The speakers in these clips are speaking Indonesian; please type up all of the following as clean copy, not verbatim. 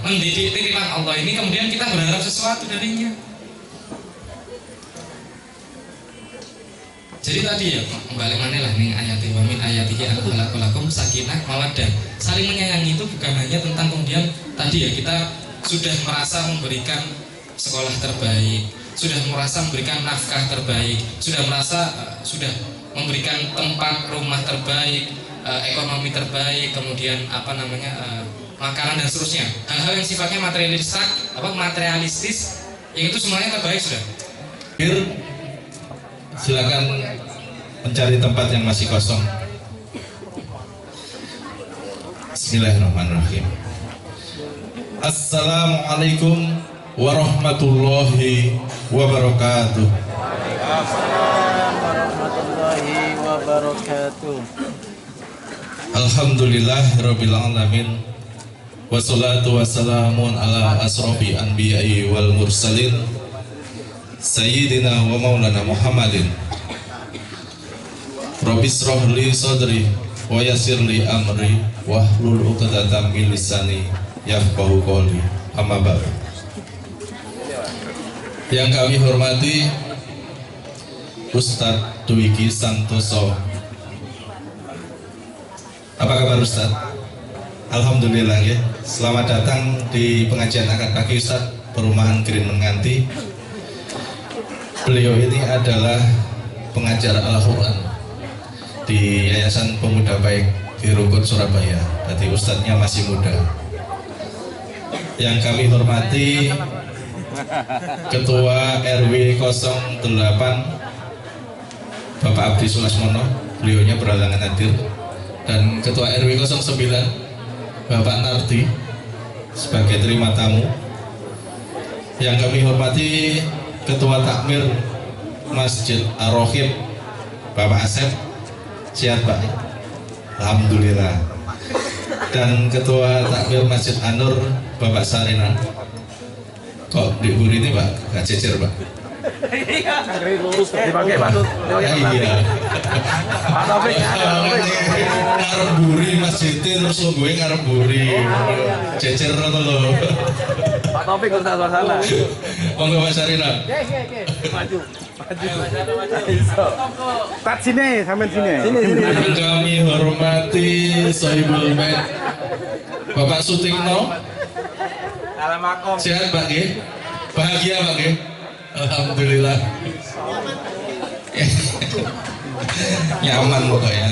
mendidik titipan Allah ini kemudian kita berharap sesuatu darinya. Jadi tadi ya, kembali mana lah nih ayati wa min ayatihi an khalaqalakum sakinah mawaddah. Saling menyayangi itu bukan hanya tentang kemudian tadi ya kita sudah merasa memberikan sekolah terbaik, sudah merasa memberikan nafkah terbaik, sudah merasa sudah memberikan tempat rumah terbaik, ekonomi terbaik, kemudian makanan dan seterusnya. Hal-hal yang sifatnya materialistis, yang itu semuanya terbaik sudah. Silakan mencari tempat yang masih kosong. Bismillahirrahmanirrahim. Assalamualaikum warahmatullahi wabarakatuh. Warahmatullahi wabarakatuh. Alhamdulillahirabbil alamin. Wassalatu wassalamun ala asrofi anbiya'i wal mursalin Sayyidina wa maulana Muhammadin. Rabbis rohli sadri wa yassirli amri wahlul uqdatam min lisani yafqahu qawli. Amma ba'd. Yang kami hormati Ustadz Dwiki Santoso. Apa kabar Ustadz? Alhamdulillah ya. Selamat datang di pengajian akad pagi Ustadz Perumahan Green Menganti. Beliau ini adalah pengajar Al-Quran di Yayasan Pemuda Baik di Rukun Surabaya. Jadi ustadznya masih muda. Yang kami hormati Ketua RW 08 Bapak Abdi Sulasmono, beliaunya berhalangan hadir, dan Ketua RW 09 Bapak Nardi sebagai terima tamu. Yang kami hormati Ketua Takmir Masjid Ar-Rohib Bapak Asep, sehat Pak? Alhamdulillah. Dan Ketua Takmir Masjid An-Nur Bapak Sarina. Kok dibur ini Pak? Gak cecer Pak? Lurus dipakai Pak. Iya. Ngarep buri masjidnya terus lo gue ngarep buri. Cecer to lho. Pak Taufik ke sana. Monggo Pak Sarina. Maju. Tat sini, sampean sini. Yang kami hormati Sohibul Med Bapak Sutikno. Sehat Pak G? Bahagia Pak G? Alhamdulillah. Nyaman pokoknya.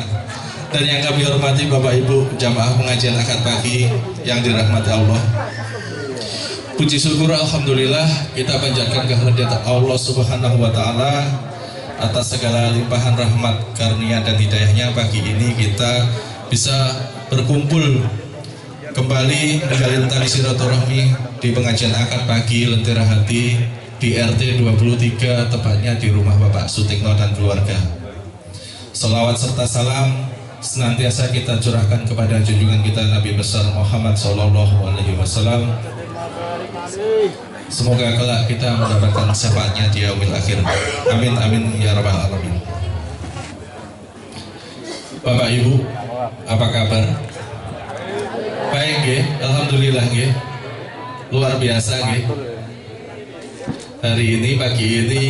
Dan yang kami hormati Bapak Ibu jamaah pengajian akad pagi yang dirahmati Allah. Puji syukur alhamdulillah kita panjatkan kehadirat Allah Subhanahu wa taala atas segala limpahan rahmat, karunia dan hidayahnya. Pagi ini kita bisa berkumpul kembali menjalin tali silaturahmi di pengajian akad pagi Lentera Hati di RT 23, tepatnya di rumah Bapak Sutikno dan keluarga. Salawat serta salam senantiasa kita curahkan kepada junjungan kita Nabi besar Muhammad SAW. Semoga kelak kita mendapatkan syafaatnya di yaumil akhir. Amin amin ya rabbal alamin. Bapak Ibu, apa kabar? Baik ya, alhamdulillah ya. Luar biasa ya. Hari ini pagi ini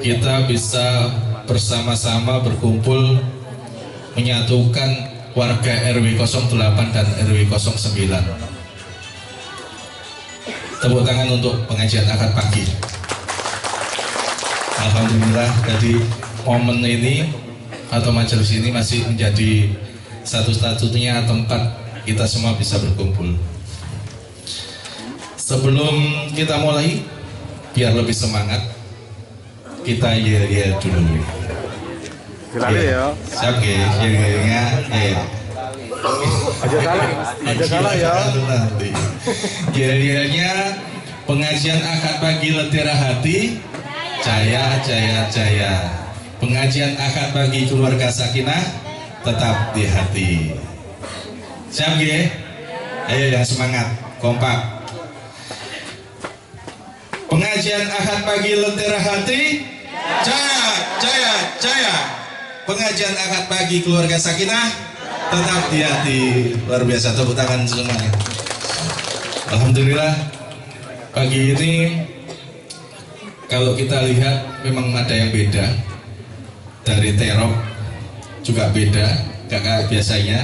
kita bisa bersama-sama berkumpul menyatukan warga RW 08 dan RW 09. Tepuk tangan untuk pengajian akad pagi. Alhamdulillah, jadi momen ini atau majelis ini masih menjadi satu-satunya tempat kita semua bisa berkumpul. Sebelum kita mulai, biar lebih semangat, kita yel-yel dulu. Silakan ya. Siap ya, yel-yelnya. Aja salah ya. Yel-yelnya pengajian akad pagi Lentera Hati, jaya jaya jaya. Pengajian akad pagi keluarga Sakinah, tetap di hati. Siap ya? Ayo yang semangat, kompak. Pengajian akad pagi Lentera Hati, jaya jaya jaya. Pengajian akad pagi keluarga Sakinah, tetap di hati. Luar biasa, tepuk tangan semuanya. Alhamdulillah pagi ini kalau kita lihat memang ada yang beda dari terop, juga beda gak kayak biasanya.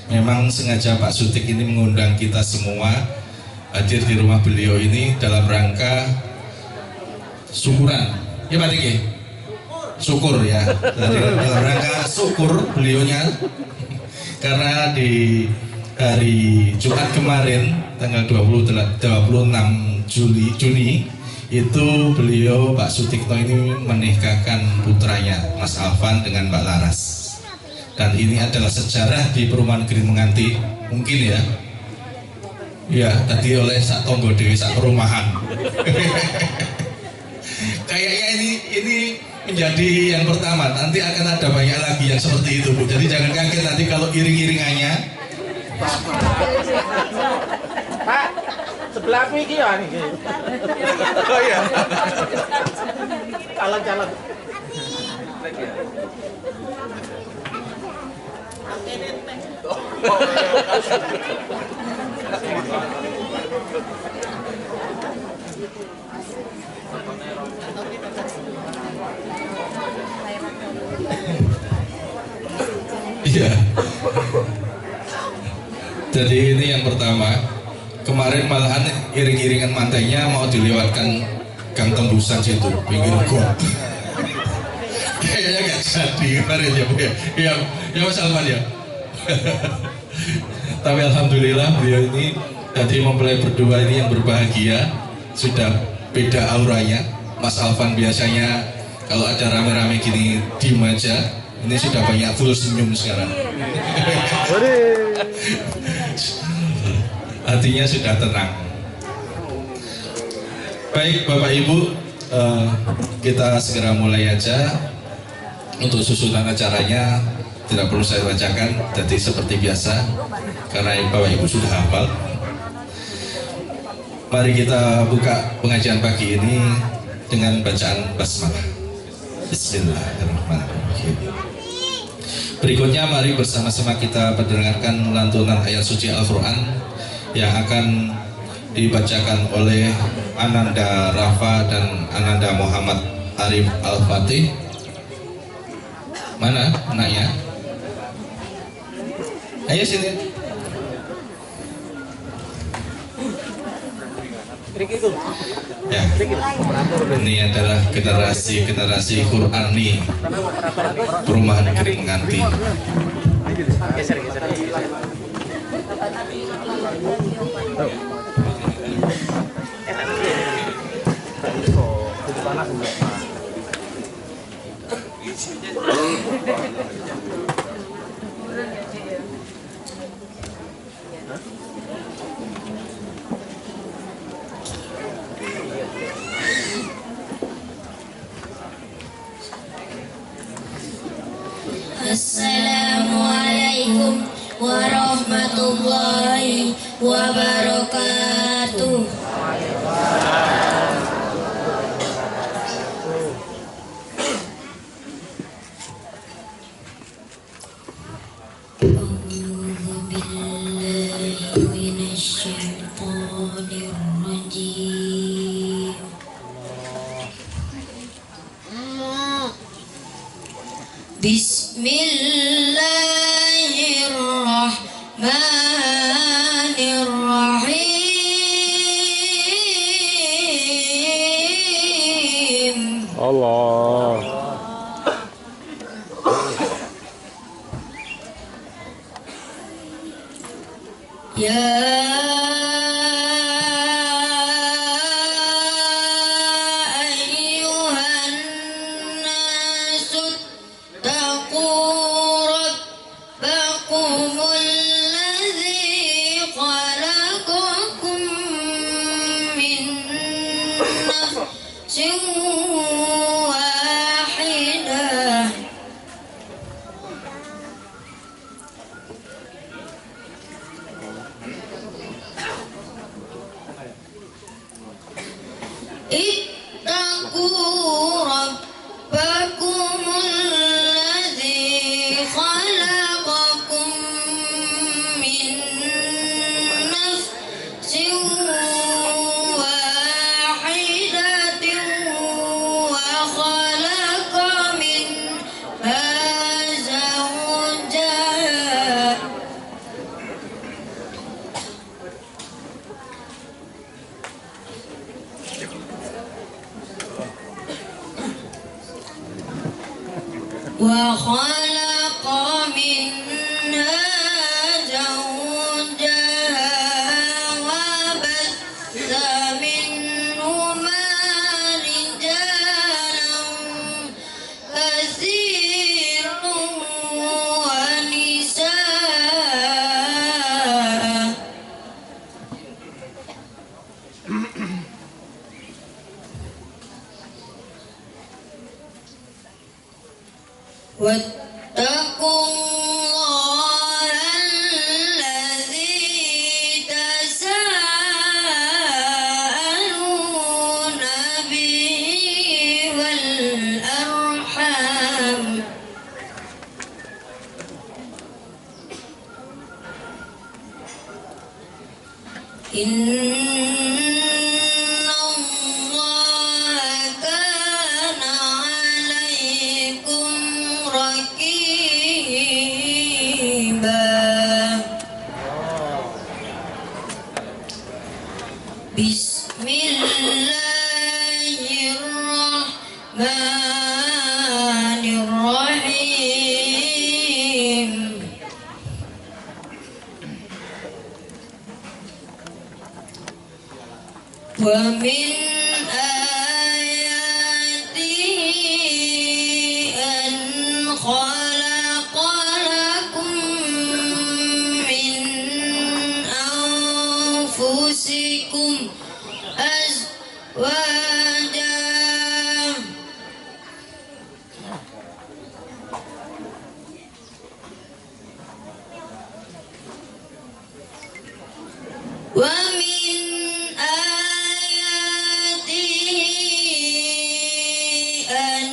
Memang sengaja Pak Sutik ini mengundang kita semua hadir di rumah beliau ini dalam rangka syukuran ya Pak Tiki? Syukur ya, dalam rangka syukur beliaunya karena di hari Jumat kemarin tanggal 26 Juni itu beliau Pak Sutikno ini menikahkan putranya Mas Alvan dengan Mbak Laras, dan ini adalah sejarah di perumahan Green Menganti mungkin ya. Ya, tadi oleh sak tonggo dewi sak perumahan. Kayaknya ini menjadi yang pertama. Nanti akan ada banyak lagi yang seperti itu, Bu. Jadi jangan kaget nanti kalau iring-iringannya. Pak, sebelah iki ya niki. Oh iya. Calon-calon. Iya. Jadi ini yang pertama. Kemarin malahan iring-iringan mantainya mau dilewatkan gang tembusan situ, pinggir gua. Kayaknya nggak jadi kemarin ya Bu ya. Ya Mas Alvan ya. Tapi alhamdulillah beliau ini tadi mempelai berdua ini yang berbahagia, sudah beda auranya. Mas Alvan biasanya kalau ada rame-rame gini diem aja, ini sudah banyak full senyum sekarang. Hatinya sudah tenang. Baik Bapak Ibu, kita segera mulai aja. Untuk susunan acaranya tidak perlu saya bacakan, jadi seperti biasa karena Bapak Ibu sudah hafal. Mari kita buka pengajian pagi ini dengan bacaan basmalah. Bismillahirrahmanirrahim. Berikutnya mari bersama-sama kita mendengarkan lantunan ayat suci Al-Quran yang akan dibacakan oleh Ananda Rafa dan Ananda Muhammad Arif Al-Fatih. Mana anaknya? Ayo sini. Ya, ini adalah generasi Quran nih, perumahan Green Menganti. Assalamualaikum warahmatullahi wabarakatuh. A'udzu billahi minasyaitonir rajim. Bismillahirrahmanirrahim. Allah. Ya ayyuhan nasu taqu rabbakumul ladzi khalaqakum min nafsin wahidah ittaqu rabbakumul وخلق منها زوجها وبث منهما رجالا كثيرا ونساء واتقوا الله الذي تساءلون به والأرحام إن الله كان عليكم رقيبا بسم الله الرحمن الرحيم ومن آياته أن خلق لكم من أنفسكم أزواجا ومن آياته أن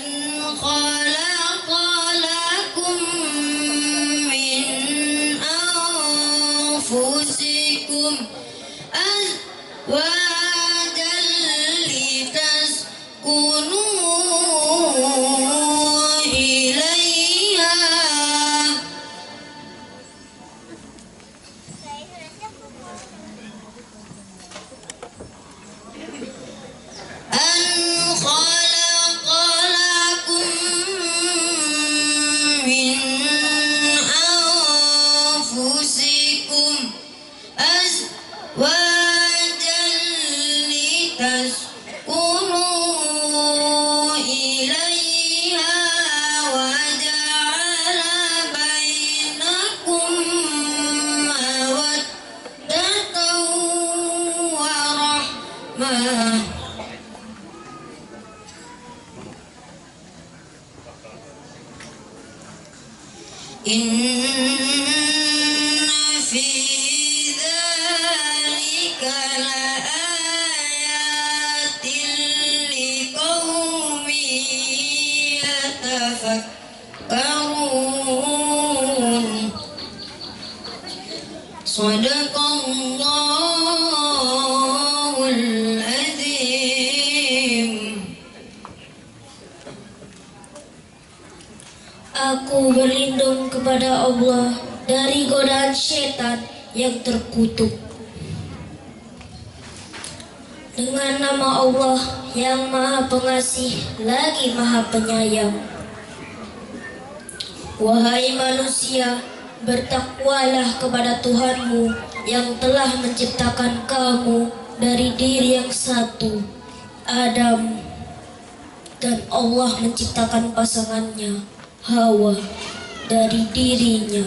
خلق لكم من أنفسكم أزواجا لتسكنوا إليها أن خلق لكم من أنفسكم أزواجا لتسكنوا إليها وجعل بينكم مودة ورحمة إن في ذلك لآيات لقوم يتفكرون صدق الله العظيم. Aku berlindung kepada Allah dari godaan setan yang terkutuk. Dengan nama Allah yang Maha Pengasih lagi Maha Penyayang. Wahai manusia, bertakwalah kepada Tuhanmu yang telah menciptakan kamu dari diri yang satu, Adam, dan Allah menciptakan pasangannya, Hawa, dari dirinya.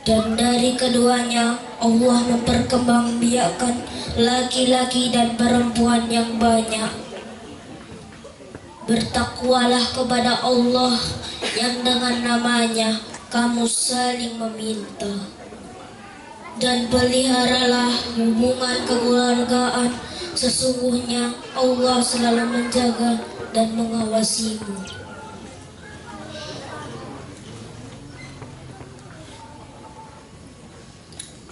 Dan dari keduanya Allah memperkembangbiakkan laki-laki dan perempuan yang banyak. Bertakwalah kepada Allah yang dengan namanya kamu saling meminta. Dan peliharalah hubungan kekeluargaan, sesungguhnya Allah selalu menjaga dan mengawasimu.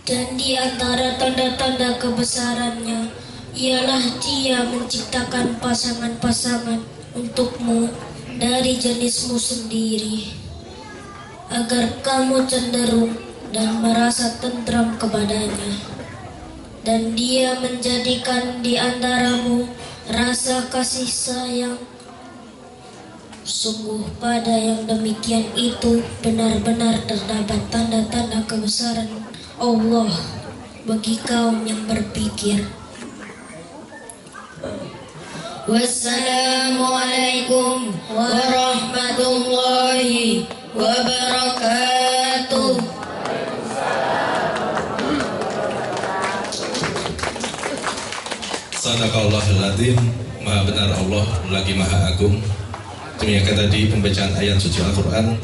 Dan di antara tanda-tanda kebesarannya ialah Dia menciptakan pasangan-pasangan untukmu dari jenismu sendiri, agar kamu cenderung dan merasa tentram kepadanya. Dan Dia menjadikan di antaramu rasa kasih sayang Sungguh pada yang demikian itu benar-benar terdapat tanda-tanda kebesaran Allah bagi kaum yang berpikir. Wassalamualaikum warahmatullahi wabarakatuh. Sadaqallahul Adzim. Maha benar Allah lagi maha agung. Demikian tadi pembacaan ayat suci Al-Quran.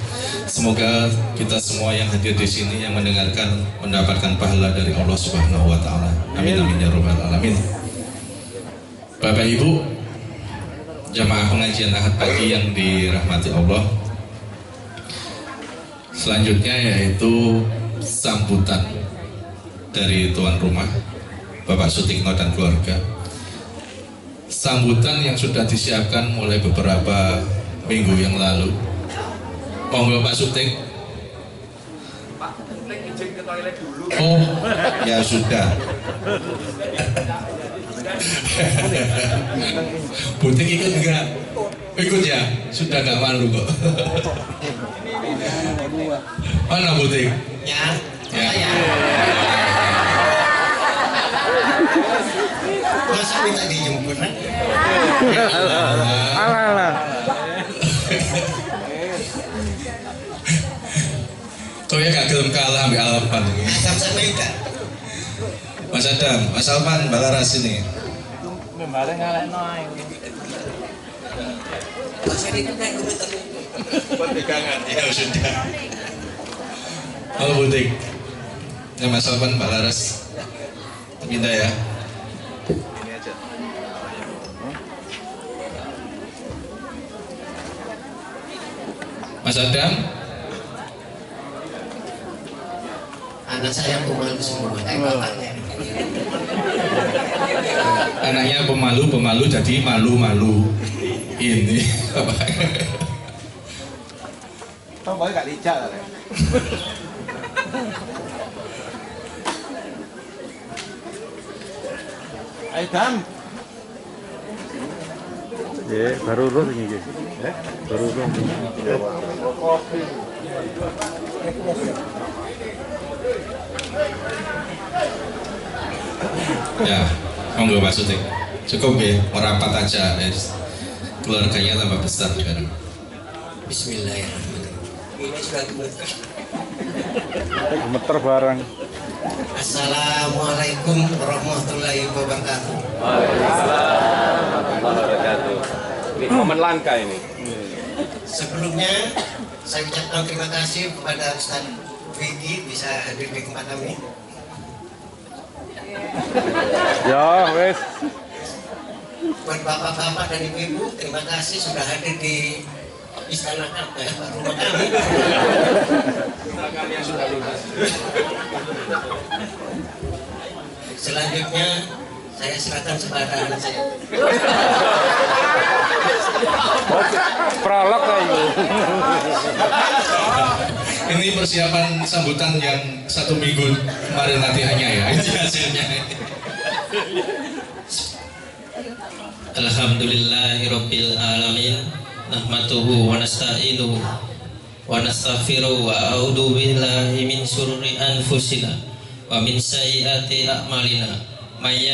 Semoga kita semua yang hadir di sini yang mendengarkan mendapatkan pahala dari Allah Subhanahu wa taala. Amin amin ya rabbal alamin. Bapak Ibu, jamaah pengajian Ahad pagi yang dirahmati Allah. Selanjutnya yaitu sambutan dari tuan rumah Bapak Sutikno dan keluarga. Sambutan yang sudah disiapkan mulai beberapa minggu yang lalu. Monggo Pak Sutik. Pak Sutik izin ke toilet dulu. Oh, ya sudah. Butik ikut enggak? Ikut ya? Sudah enggak malu kok. Mana Butik? Ya. Masa minta dijemput kan? Alah. Kau ya gak gelem kalah ambil Alpan ini. Sama-sama enggak? Mas Adam, Mas Alpan, Balaras ini. Membalik ngalekno ae. Mas ini kan guru tadi. Pegangan ya sudah. Halo Butik. Ya Mas Alpan, Balaras. Pindah ya. Ini aja. Mas Adam. Anak saya pemalu semua, bapaknya. Anaknya pemalu jadi malu-malu. Ini apa? Tau boleh gak licak lah. Ayo Dam. Baru roh ini. Baru roh. Ya, monggo Pak Sutik. Cukup ya, merapat aja. Keluarganya tambah besar sekarang. Bismillahirrahmanirrahim. Ini sudah gemeter. Gemeter barang. Assalamualaikum warahmatullahi wabarakatuh. Ini momen langka ini. Sebelumnya saya ucapkan terima kasih kepada Ustaz Vicky bisa hadir di tempat kami. Ya, wes. Buat bapak-bapak dan ibu-ibu, terima kasih sudah hadir di istana kami, rumah kami. Selanjutnya saya silakan kepada anak saya. Prolog lah ini. Ini persiapan sambutan yang 1 minggu kemarin latihannya ya. Ini hasilnya. Alhamdulillahirabbil alamin. Nahmaduhu wa nasta'inuhu wa nastaghfiruhu wa a'udzu billahi min syururi anfusina wa min sayyiati a'malina. May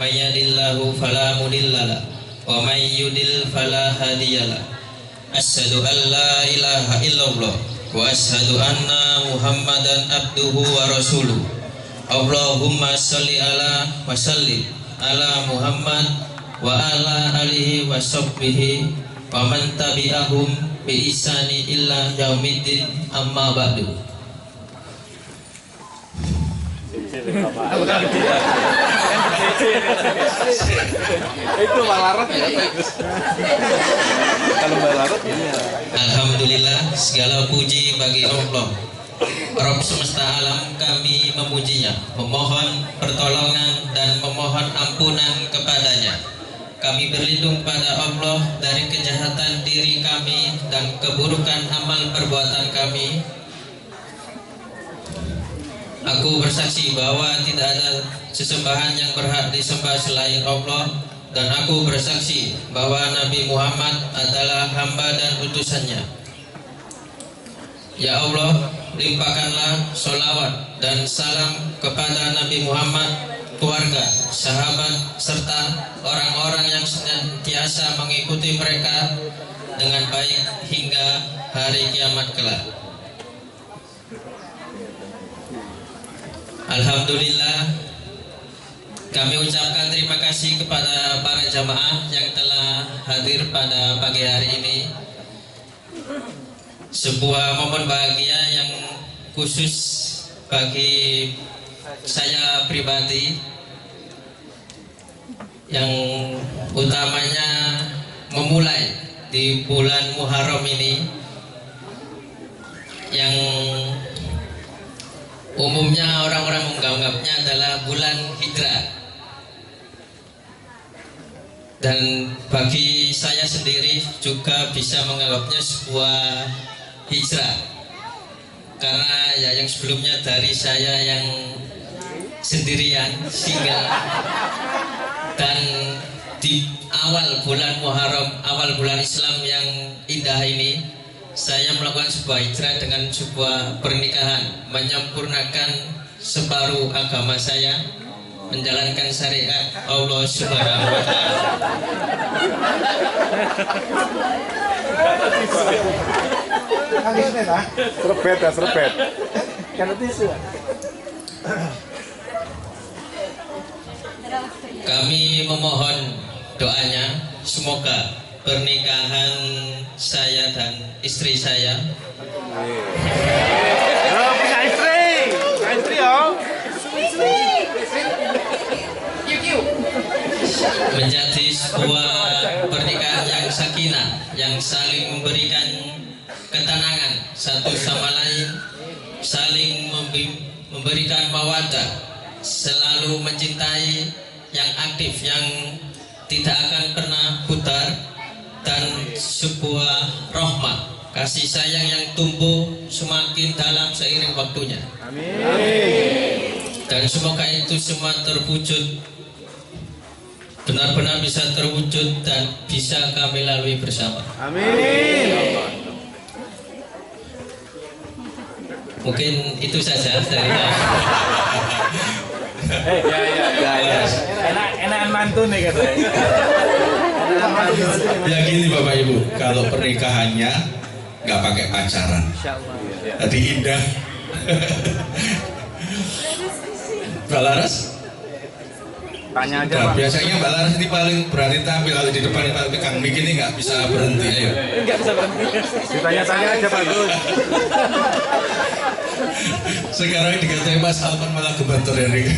yahdihillahu fala mudhillalah wa may yudlil fala hadiyalah. Asyhadu an la ilaha illallah wa asyhadu anna Muhammadan abduhu wa rasuluh. Allahumma shalli ala wa sallim ala Muhammad wa ala alihi wa sahbihi wa man tabi'ahum bi ihsani illa yaumiddin amma ba'du. Itu Balarat ya, bagus. Kalau Balarat ini ya. Alhamdulillah, segala puji bagi Allah, Rabb semesta alam. Kami memujinya, memohon pertolongan dan memohon ampunan kepadanya. Kami berlindung pada Allah dari kejahatan diri kami dan keburukan amal perbuatan kami. Aku bersaksi bahwa tidak ada sesembahan yang berhak disembah selain Allah, dan aku bersaksi bahwa Nabi Muhammad adalah hamba dan utusannya. Ya Allah, limpahkanlah sholawat dan salam kepada Nabi Muhammad, keluarga, sahabat, serta orang-orang yang senantiasa mengikuti mereka dengan baik hingga hari kiamat kelak. Alhamdulillah, kami ucapkan terima kasih kepada para jamaah yang telah hadir pada pagi hari ini. Sebuah momen bahagia yang khusus bagi saya pribadi, yang utamanya memulai di bulan Muharram ini, yang umumnya orang-orang menganggapnya adalah bulan hijrah. Dan bagi saya sendiri juga bisa menganggapnya sebuah hijrah, karena ya yang sebelumnya dari saya yang sendirian single, dan di awal bulan Muharram, awal bulan Islam yang indah ini, saya melakukan sebuah hijrah dengan sebuah pernikahan, menyempurnakan separuh agama saya, menjalankan syariat Allah Subhanahu wa Ta'ala. Serpet. Kami memohon doanya, semoga pernikahan saya dan istri saya Punya istri oh. menjadi sebuah pernikahan yang sakinah, yang saling memberikan ketenangan satu sama lain, saling memberikan mawaddah, selalu mencintai, yang aktif, yang tidak akan pernah putar, dan sebuah rahmat, kasih sayang yang tumbuh semakin dalam seiring waktunya. Amin. Dan semoga itu semua terwujud, benar-benar bisa terwujud dan bisa kami lalui bersama. Amin. Mungkin itu saja dari saya. Ya. Enakan mantu nih katanya. Ya gini Bapak Ibu, kalau pernikahannya nggak pakai pacaran, jadi indah. Mbak Laras? Tanya aja Nah, Pak. biasanya Mbak Laras ini paling berani tampil kalau di depan Pak Kang Mik ini nggak bisa berhenti. Ayo. Enggak bisa berhenti. Ditanya-tanya aja Pak Gus. Sekarang dikatain Mas Alpan malah gemeter ya Rik.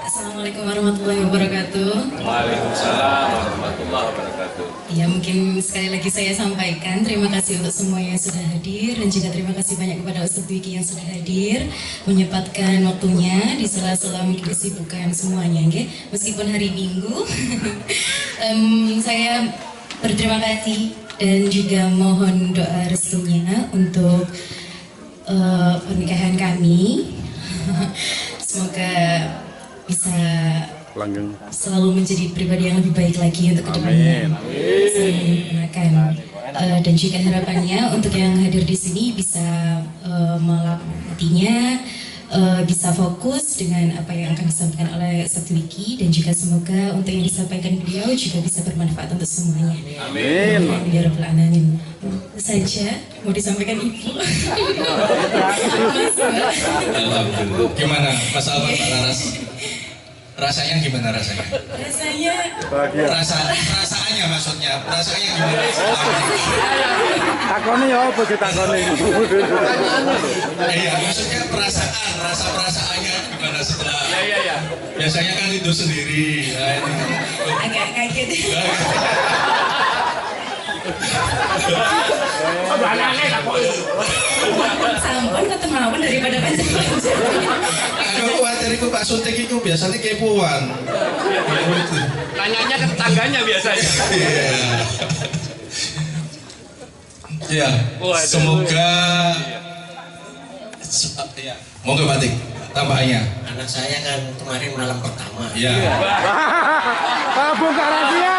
Assalamualaikum warahmatullahi wabarakatuh. Waalaikumsalam warahmatullahi wabarakatuh. Ya, mungkin sekali lagi saya sampaikan terima kasih untuk semua yang sudah hadir, dan juga terima kasih banyak kepada Ustadz Dwiki yang sudah hadir, menyempatkan waktunya di sela-sela mungkin kesibukan semuanya, nggih. Meskipun hari Minggu. Saya berterima kasih dan juga mohon doa restunya untuk pernikahan kami. Semoga bisa selalu menjadi pribadi yang lebih baik lagi untuk kedepannya. Dan juga harapannya untuk yang hadir di sini bisa melewatinya, bisa fokus dengan apa yang akan disampaikan oleh Ustadz Dwiki, dan juga semoga untuk yang disampaikan beliau juga bisa bermanfaat untuk semuanya. Amin. Ya Rabbal Alamin. Itu saja mau disampaikan Ibu. Alhamdulillah. Gimana Mas Alpan, Mbak Laras? Rasanya gimana rasanya? Rasanya Perasaannya maksudnya, perasaannya gimana? Takoni ya apa sih takoni? Iya, maksudnya perasaannya gimana setelah? Iya. Biasanya kan itu sendiri. Nah, ini kan agak kaget. Sampun ketemawan daripada panjang-panjang. Aku khawatir itu Pak Suntik itu biasanya kepoan. Tanyanya ke tetangganya biasanya. Ya, semoga ya, monggo Batik. tambahannya. Anak saya kan kemarin malam pertama. Ya. Buka rahasia.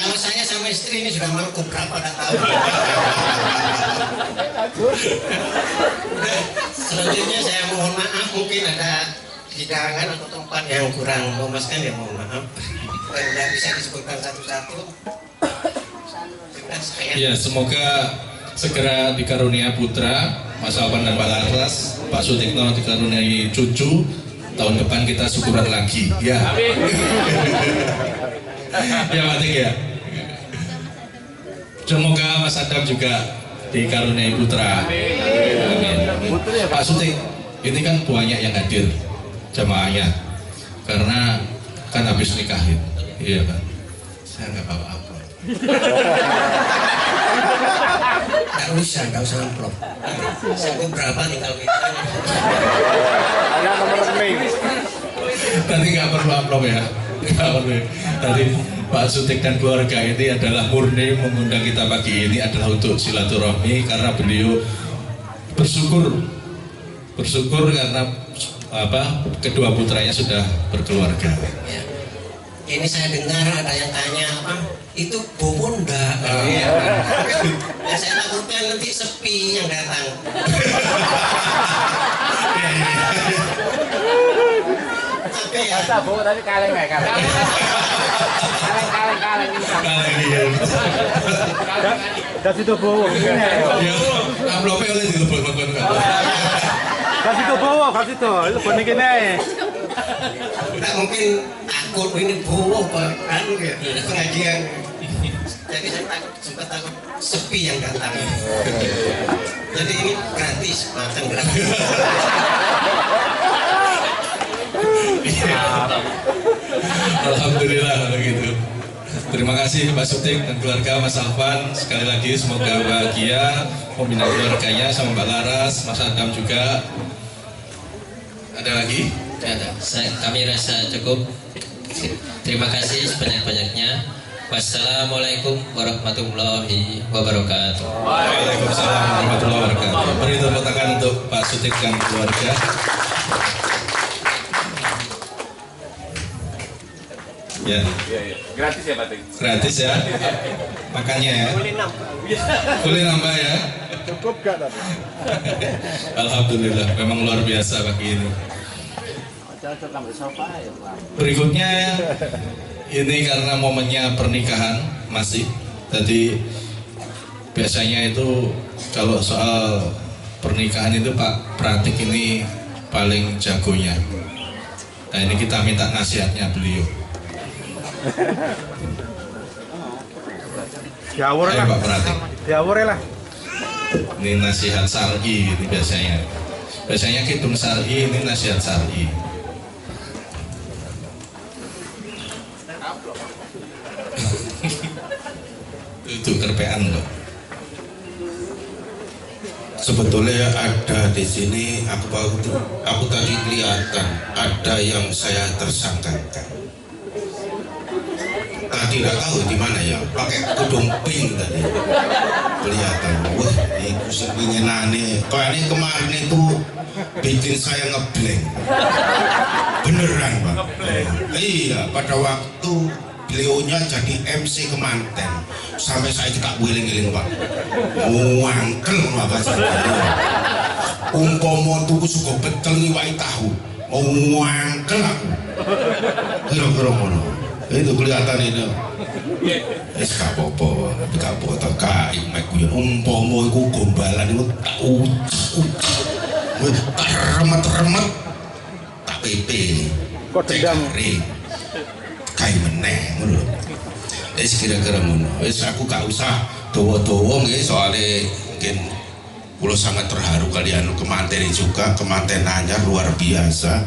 Kalau saya sama istri ini sudah malam keberapa nggak tahu. Selanjutnya saya mohon maaf, mungkin ada hidangan atau tempat yang kurang memuaskan, ya mohon maaf. Tidak bisa disebutkan satu-satu. Ya, semoga segera dikarunia putra Mas Alvan dan Pak Laras, Pak Sutikno dikaruniai cucu. Tahun depan kita syukuran lagi. Ya. Ya Pak Tik ya. Semoga Mas Adam juga dikaruniai putra. Amin. Pak Sutik, ini kan banyak yang hadir jamaahnya karena kan habis nikahin. Iya kan. Saya nggak bawa apa. Nggak usah amplop. Saya berapa tinggal kita. Ada nomor rekening. Nanti nggak perlu amplop ya. Nggak perlu. Tadi Pak Sutik dan keluarga ini adalah murni mengundang kita pagi ini adalah untuk silaturahmi karena beliau bersyukur karena kedua putranya sudah berkeluarga. Ya. Ini saya dengar ada yang tanya apa itu bobo enggak? Ya, saya takutkan nanti sepi yang datang. Oke ya. Bobo tadi kaleng ya kaleng. Kaleng. Kasih tuh bobo. Ya, amplopnya oleh dilebok-lebok. Kasih tuh bobo, kasih tuh. Lu bonek ini. Nggak mungkin takut ini bobo kan pengajian. Jadi saya sempat takut sepi yang datang. Jadi ini gratis, makan gratis. Alhamdulillah kalau gitu. Terima kasih Pak Sutik dan keluarga Mas Alvan. Sekali lagi semoga bahagia membina keluarganya sama Mbak Laras, Mas Adam juga. Ada lagi? Ada. Kami rasa cukup. Terima kasih sebanyak-banyaknya. Wassalamualaikum warahmatullahi wabarakatuh. Waalaikumsalam warahmatullahi wabarakatuh. Beri tepuk tangan untuk Pak Sutik dan keluarga. Ya. Gratis ya Pak Tik? Gratis ya. Makannya ya. Boleh nambah ya. Cukup gak tadi? Alhamdulillah, memang luar biasa pagi ini. Berikutnya ini karena momennya pernikahan masih, jadi biasanya itu kalau soal pernikahan itu Pak Pratik ini paling jagonya. Nah ini kita minta nasihatnya beliau. Diawur Ayo Pak Pratik. Diawur lah. Ini nasihat syar'i ini biasanya. Biasanya kidung syar'i, ini nasihat syar'i. Itu kerpean loh. Sebetulnya ada di sini aku tadi kelihatan ada yang saya tersangkakan. Tadi nggak tahu di mana ya, pakai kudung pink tadi. Kelihatan, wah itu sebingin aneh. Kayaknya kemarin itu bikin saya ngeblank. Beneran Pak. Iya, pada waktu beliaunya jadi MC kemanten sampai saya tak wiling-wiling Pak. Wangkel apa saja. Umpomo tuku suka betel ngiwai tahu. Wangkel aku. Kira-kira ngono. Itu kelihatan itu. Wis gak apa-apa, gak apa-apa tak imek kuwi. Umpomo iku gombalan iku tak tak remet-remet tak pepe. Kok dendam? Kayak meneh ngono lho. Wis kira-kira ngono. Wis aku gak usah dawa-dawa nggih soalnya mungkin kula sangat terharu kalian kemanten juga, kemanten anyar luar biasa.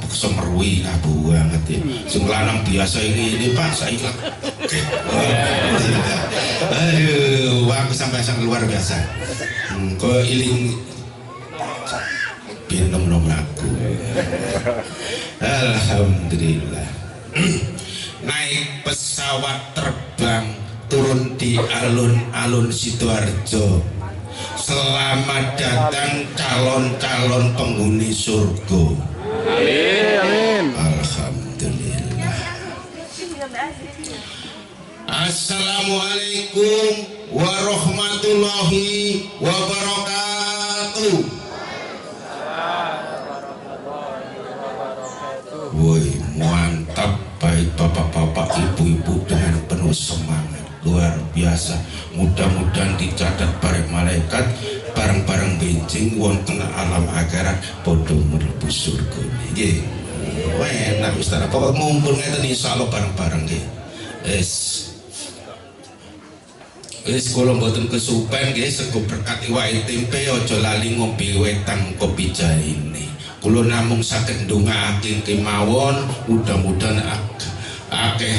Semerui lah banget ya. Sing lanang biasa ini Pak saiki lah. Aduh, aku sampai luar biasa. Kok iling nom aku. Alhamdulillah. Naik pesawat terbang turun di alun-alun Sidoarjo. Selamat datang calon-calon penghuni surga. Amin. Alhamdulillah. Assalamualaikum warahmatullahi wabarakatuh. Woi, mantap, baik bapak-bapak, ibu-ibu dengan penuh semangat. Luar biasa. Mudah-mudahan dicatat para malaikat bareng-bareng benjing wonten alam akhirat padha mlebu surga nggih. Enak Ustaz. Pokok mumpul ngeten insyaallah bareng-bareng nggih. Wis kula mboten kesupen nggih sego berkat iwake tempe aja lali ngombe wetan kopi jarine. Kula namung saged ndongaaken kemawon mudah-mudahan akeh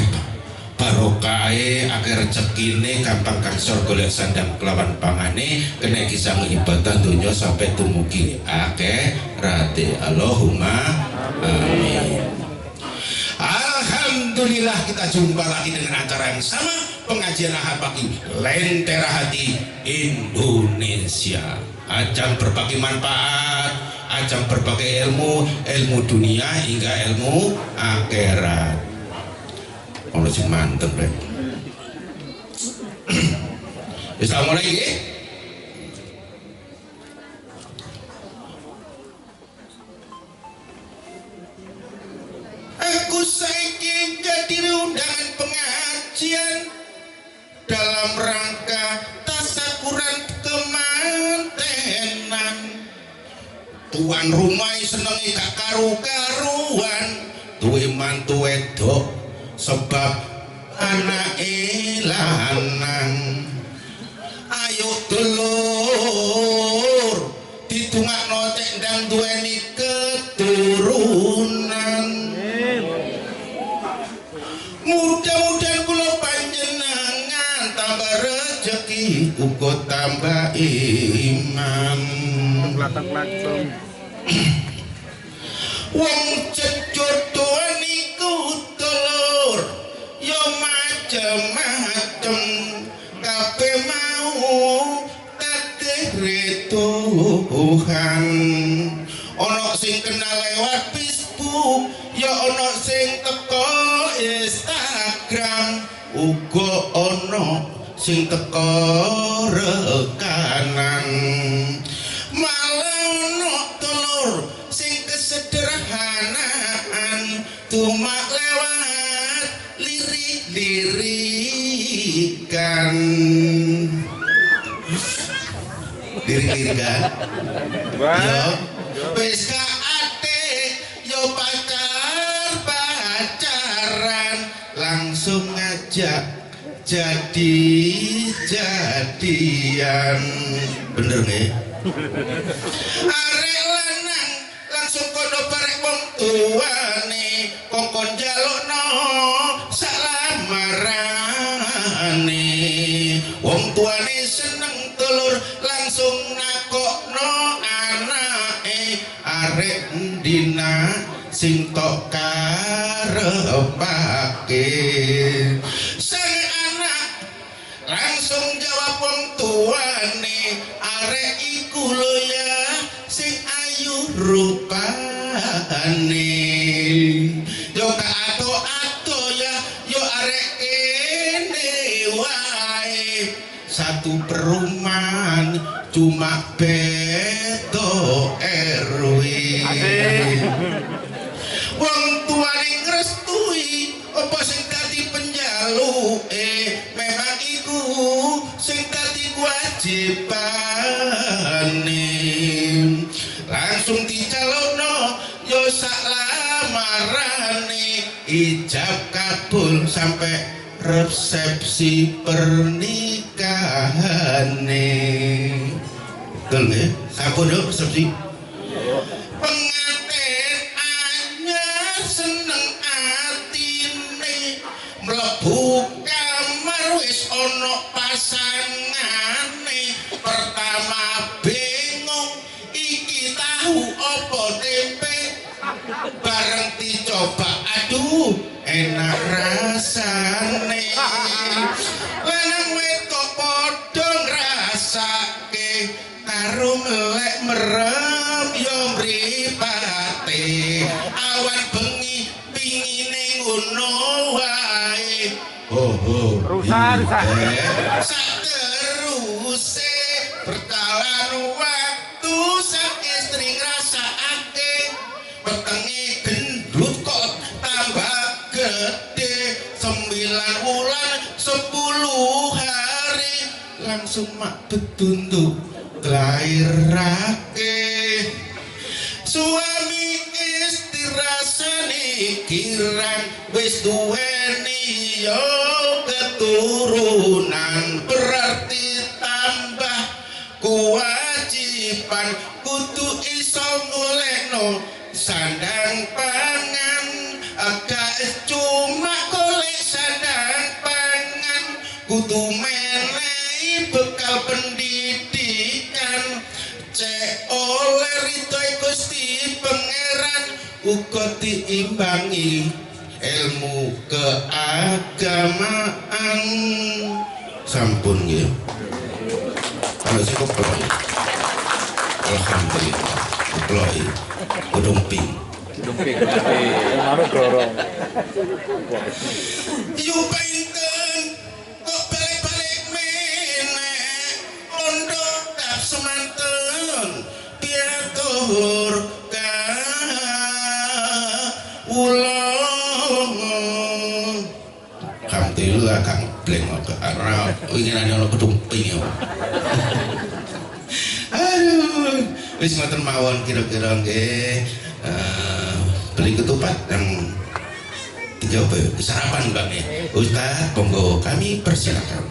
barokahe, akeh rezekine, gampang kangsor golek sandang kelawan pangane, kena kisah ibadah donya sampai tumugi akeh rate. Allahumma amin. Alhamdulillah kita jumpa lagi dengan acara yang sama, pengajian Ahad Pagi Lentera Hati Indonesia. Ajang berbagi manfaat, ajang berbagi ilmu dunia hingga ilmu akhirat. Ono sing mantep rek. Assalamualaikum nggih. Aku saiki jadi undangan pengajian dalam rangka tasakuran kemantenan. Tuan rumah senengi gak karu-karuan, duwe mantu wedok sebab anak lanang. Ayo dulur ditungakno cek ndang duweni keturunan. Mudah-mudahan kula panjenengan tambah rezeki uga tambah iman. Wong cejodohan iku dulur yo macem-macem, kabeh mau takdir Tuhan. Ono sing kenal lewat Facebook, ya ono sing teko Instagram, uga ono sing teko rekanan. Malah ono telur sing kesederhanaan, tumak lewat lirik-lirikan. Lirik-lirikan. Yo wis gak ate, yo pacaran, langsung ngajak jadi-jadian. Bener nggih? Arek lanang langsung kono barek wong tuane, kongkon jalukno salamarane. Wong tuane seneng telur langsung nakokno anake, arek dina sing tok karepake. Sang anak langsung jawab wong tuane, arek iku lho ya sing ayu rupane. Yo gak ato-ato ya, yo arek kene wae. Satu perumahan cuma beto RW. Wong tuane ngrestui apa sing dadi penjaluke, memang iku sing dadi kewajibane. Langsung dicalonno yo sak lamarane, ijab kabul sampai resepsi pernikahane. Betul nggih? Sampun yo resepsi. Pengantin anyar seneng atine, mlebu kamar wis ana pasangane. Pertama bingung iki tahu apa tempe, bareng dicoba aduh enak rasane. Lanang wedok padha ngrasake, Rusak. Sateruse bertalan waktu sang istri ngrasakake wetenge gendut kok tambah gede 9 wulan 10 hari langsung mak betunduk nglairake suami istri rasane kirang wis duweni yo keturunan berarti tambah kewajiban kudu iso ngolehno sandang pangan agak cuma golek sandang pangan kudu menehi bekal pendidikan cek oleh ridho Gusti Pangeran uga diimbangi ilmu keagamaan sampun nggih kalau cukup alhamdulillah deploy kudumping Manuk dorong. yo painten kok balik-balik meneh ondo tap semanten piatur ka ulung alhamdulillah kang bleng ke arah ingin ana kedumping. Aduh wis ngoten mawon kira-kira nggih beli ketupat yang 3 sarapan Bang ya. Ustaz monggo kami persilakan.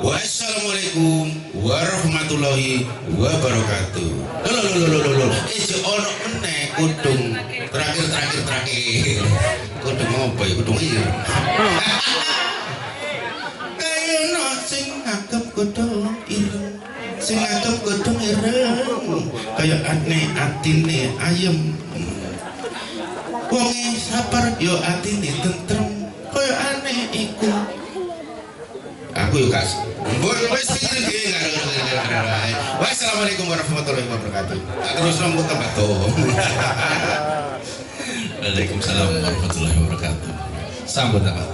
Wassalamualaikum warahmatullahi wabarakatuh. Lho ono meneh kudung terakhir. Kudung apa ya kudung ir. Kayono sing ngagem kudung ireng. Sing ngagem kudung ireng. Kaya atine ayem. Wonge sabar yo atine tentrem. Kaya aneh iku. Aku yuk kas. Wassalamualaikum warahmatullahi wabarakatuh. Terus rambut tambah tuh. Waalaikumsalam warahmatullahi wabarakatuh. Sambut apa?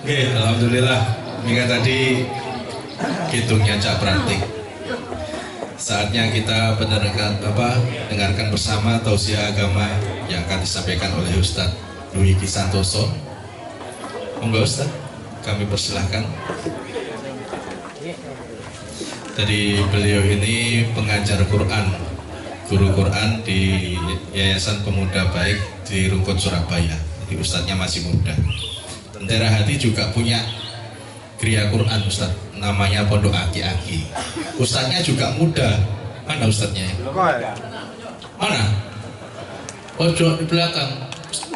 Oke, alhamdulillah. Minggu tadi hitungnya Cak Prantik. Saatnya kita dengarkan bersama tausiah agama yang akan disampaikan oleh Ustadz Dwiki Santoso. Monggo Ustaz, kami persilahkan. Tadi beliau ini pengajar Quran, guru Quran di Yayasan Pemuda Baik di Rungkut Surabaya. Jadi Ustadznya masih muda. Tentera Hati juga punya Kriya Quran Ustaz, namanya Pondok Aki-Aki. Ustadznya juga muda. Mana Ustadznya? Mana? Pojok di belakang.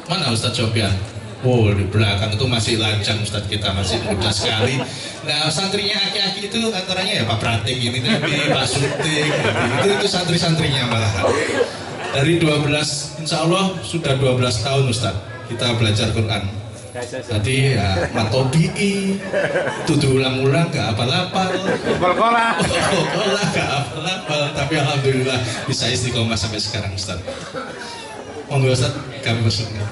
Mana Ustadz Sofian? Oh, di belakang itu masih lajang Ustadz kita, masih muda sekali. Nah, santrinya Aki-Aki itu antaranya ya Pak Pratik ini tadi, Pak Sutik, itu santri-santrinya malah. Dari 12, insya Allah sudah 12 tahun Ustadz kita belajar Quran. Tadi ya matobi'i, tutu ulang-ulang gak apal-apal, Kola gak apal-apal, tapi alhamdulillah bisa istiqomah sampai sekarang Ustadz. Monggo Ustadz, kami bersyukur.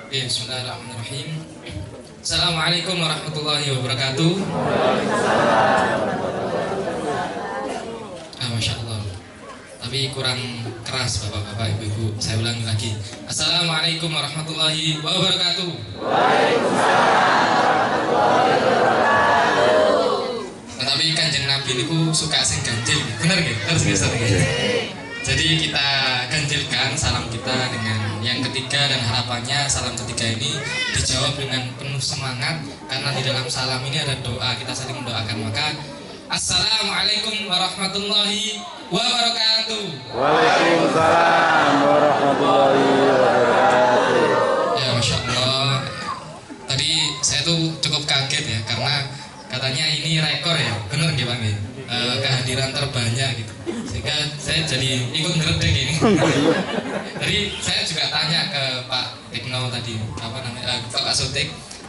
Bismillahirrahmanirrahim. Assalamualaikum warahmatullahi wabarakatuh. Masya Allah. Tapi kurang keras bapak-bapak, ibu-ibu. Saya ulangi lagi. Assalamualaikum warahmatullahi wabarakatuh. Tetapi Kanjeng Nabi itu suka sing ganjil, benar nggih? Terus biasa Jadi kita ganjilkan salam kita dengan yang ketiga, dan harapannya salam ketiga ini dijawab dengan penuh semangat, karena di dalam salam ini ada doa, kita saling mendoakan. Maka Assalamualaikum warahmatullahi wabarakatuh. Waalaikumsalam warahmatullahi wabarakatuh. Ya Masya Allah. Tadi saya tuh cukup kaget ya, karena katanya ini rekor ya, bener nggih Bang? Kehadiran terbanyak gitu, sehingga saya jadi ikut ngeredek ini. Jadi saya juga tanya ke Pak Tikno tadi, Pak Sutik,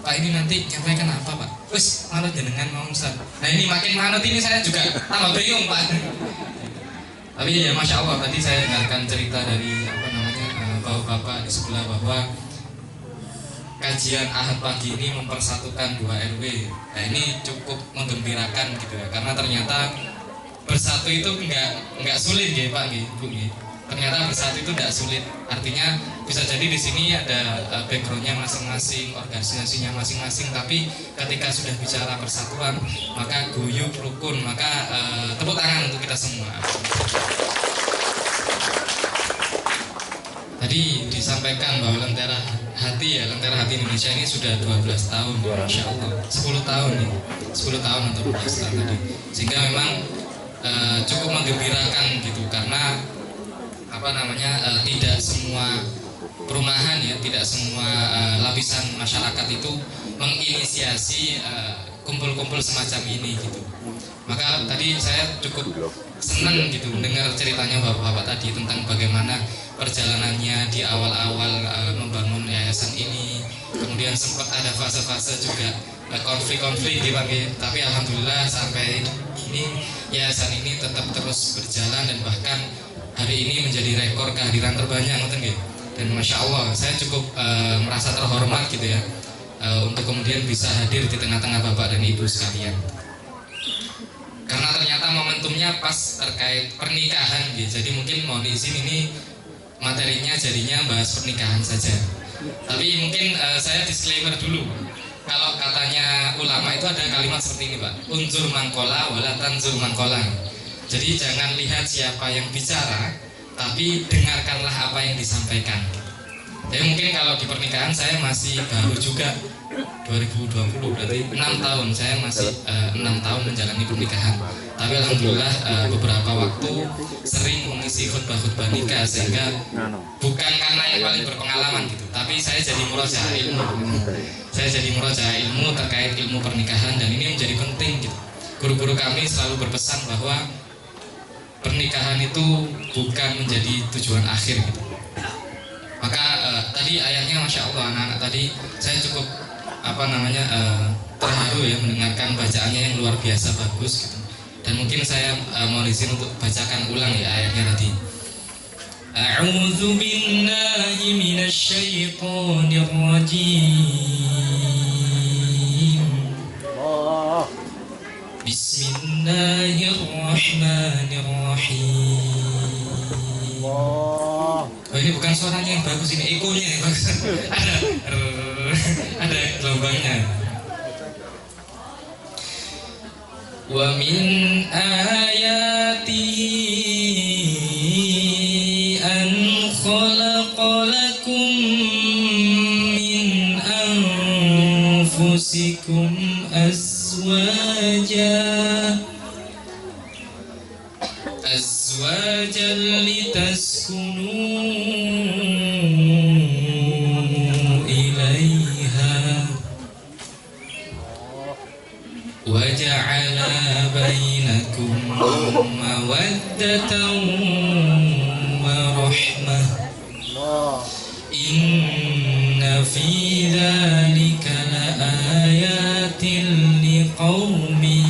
Pak ini nanti nyampaikan apa Pak? Wes manut jenengan mau Ustaz. Nah ini makin manut ini saya juga tambah bingung Pak. Tapi ya Masya Allah tadi saya dengarkan cerita dari bapak-bapak di sebelah bahwa kajian Ahad pagi ini mempersatukan 2 RW. Nah ini cukup menggembirakan gitu ya, karena ternyata bersatu itu nggak sulit ya Pak, Bu. Ternyata bersatu itu tidak sulit. Artinya bisa jadi di sini ada backgroundnya masing-masing, organisasinya masing-masing. Tapi ketika sudah bicara persatuan, maka guyup rukun, maka tepuk tangan untuk kita semua. Tadi disampaikan bahwa Lentera Hati Indonesia ini sudah 12 tahun, Masya Allah. 10 tahun nih, 10 tahun atau 12 tahun tadi. Sehingga memang cukup menggembirakan gitu, karena tidak semua perumahan ya, tidak semua lapisan masyarakat itu menginisiasi kumpul-kumpul semacam ini gitu. Maka tadi saya cukup senang gitu mendengar ceritanya bapak-bapak tadi tentang bagaimana perjalanannya di awal-awal membangun yayasan ini. Kemudian sempat ada fase-fase juga konflik-konflik gitu, tapi alhamdulillah sampai ini yayasan ini tetap terus berjalan dan bahkan hari ini menjadi rekor kehadiran terbanyak, dan Masya Allah saya cukup merasa terhormat gitu ya, untuk kemudian bisa hadir di tengah-tengah bapak dan ibu sekalian, karena ternyata momentumnya pas terkait pernikahan gitu. Jadi mungkin mau diizin ini materinya jadinya bahas pernikahan saja, tapi mungkin saya disclaimer dulu. Kalau katanya ulama itu ada kalimat seperti ini Pak, unzur mangkola wala tanzur mangkola. Jadi jangan lihat siapa yang bicara, tapi dengarkanlah apa yang disampaikan. Jadi mungkin kalau di pernikahan saya masih baru juga 2020, berarti 6 tahun. Saya masih 6 tahun menjalani pernikahan. Tapi alhamdulillah beberapa waktu sering mengisi khutbah-khutbah nikah, sehingga bukan karena yang paling berpengalaman gitu, tapi saya jadi murojaah ilmu. Saya jadi murojaah ilmu terkait ilmu pernikahan, dan ini menjadi penting gitu. Guru-guru kami selalu berpesan bahwa pernikahan itu bukan menjadi tujuan akhir gitu. Maka tadi ayatnya Masya Allah, anak-anak tadi saya cukup terharu ya mendengarkan bacaannya yang luar biasa bagus gitu. Dan mungkin saya mau izin untuk bacakan ulang ya ayatnya tadi. A'udzu billahi minasy syaithanir rajim. Bismillahirrahmanirrahim. Oh, ini bukan suaranya yang bagus, ini ekonya yang bagus. ada gelombangnya. Wa min ayatihi an khalaqalakum min anfusikum azwajan litaskunu ilaiha wa ja'ala bainakum mawaddatan wa rahmah inna fi dzalika laayatin liqaumin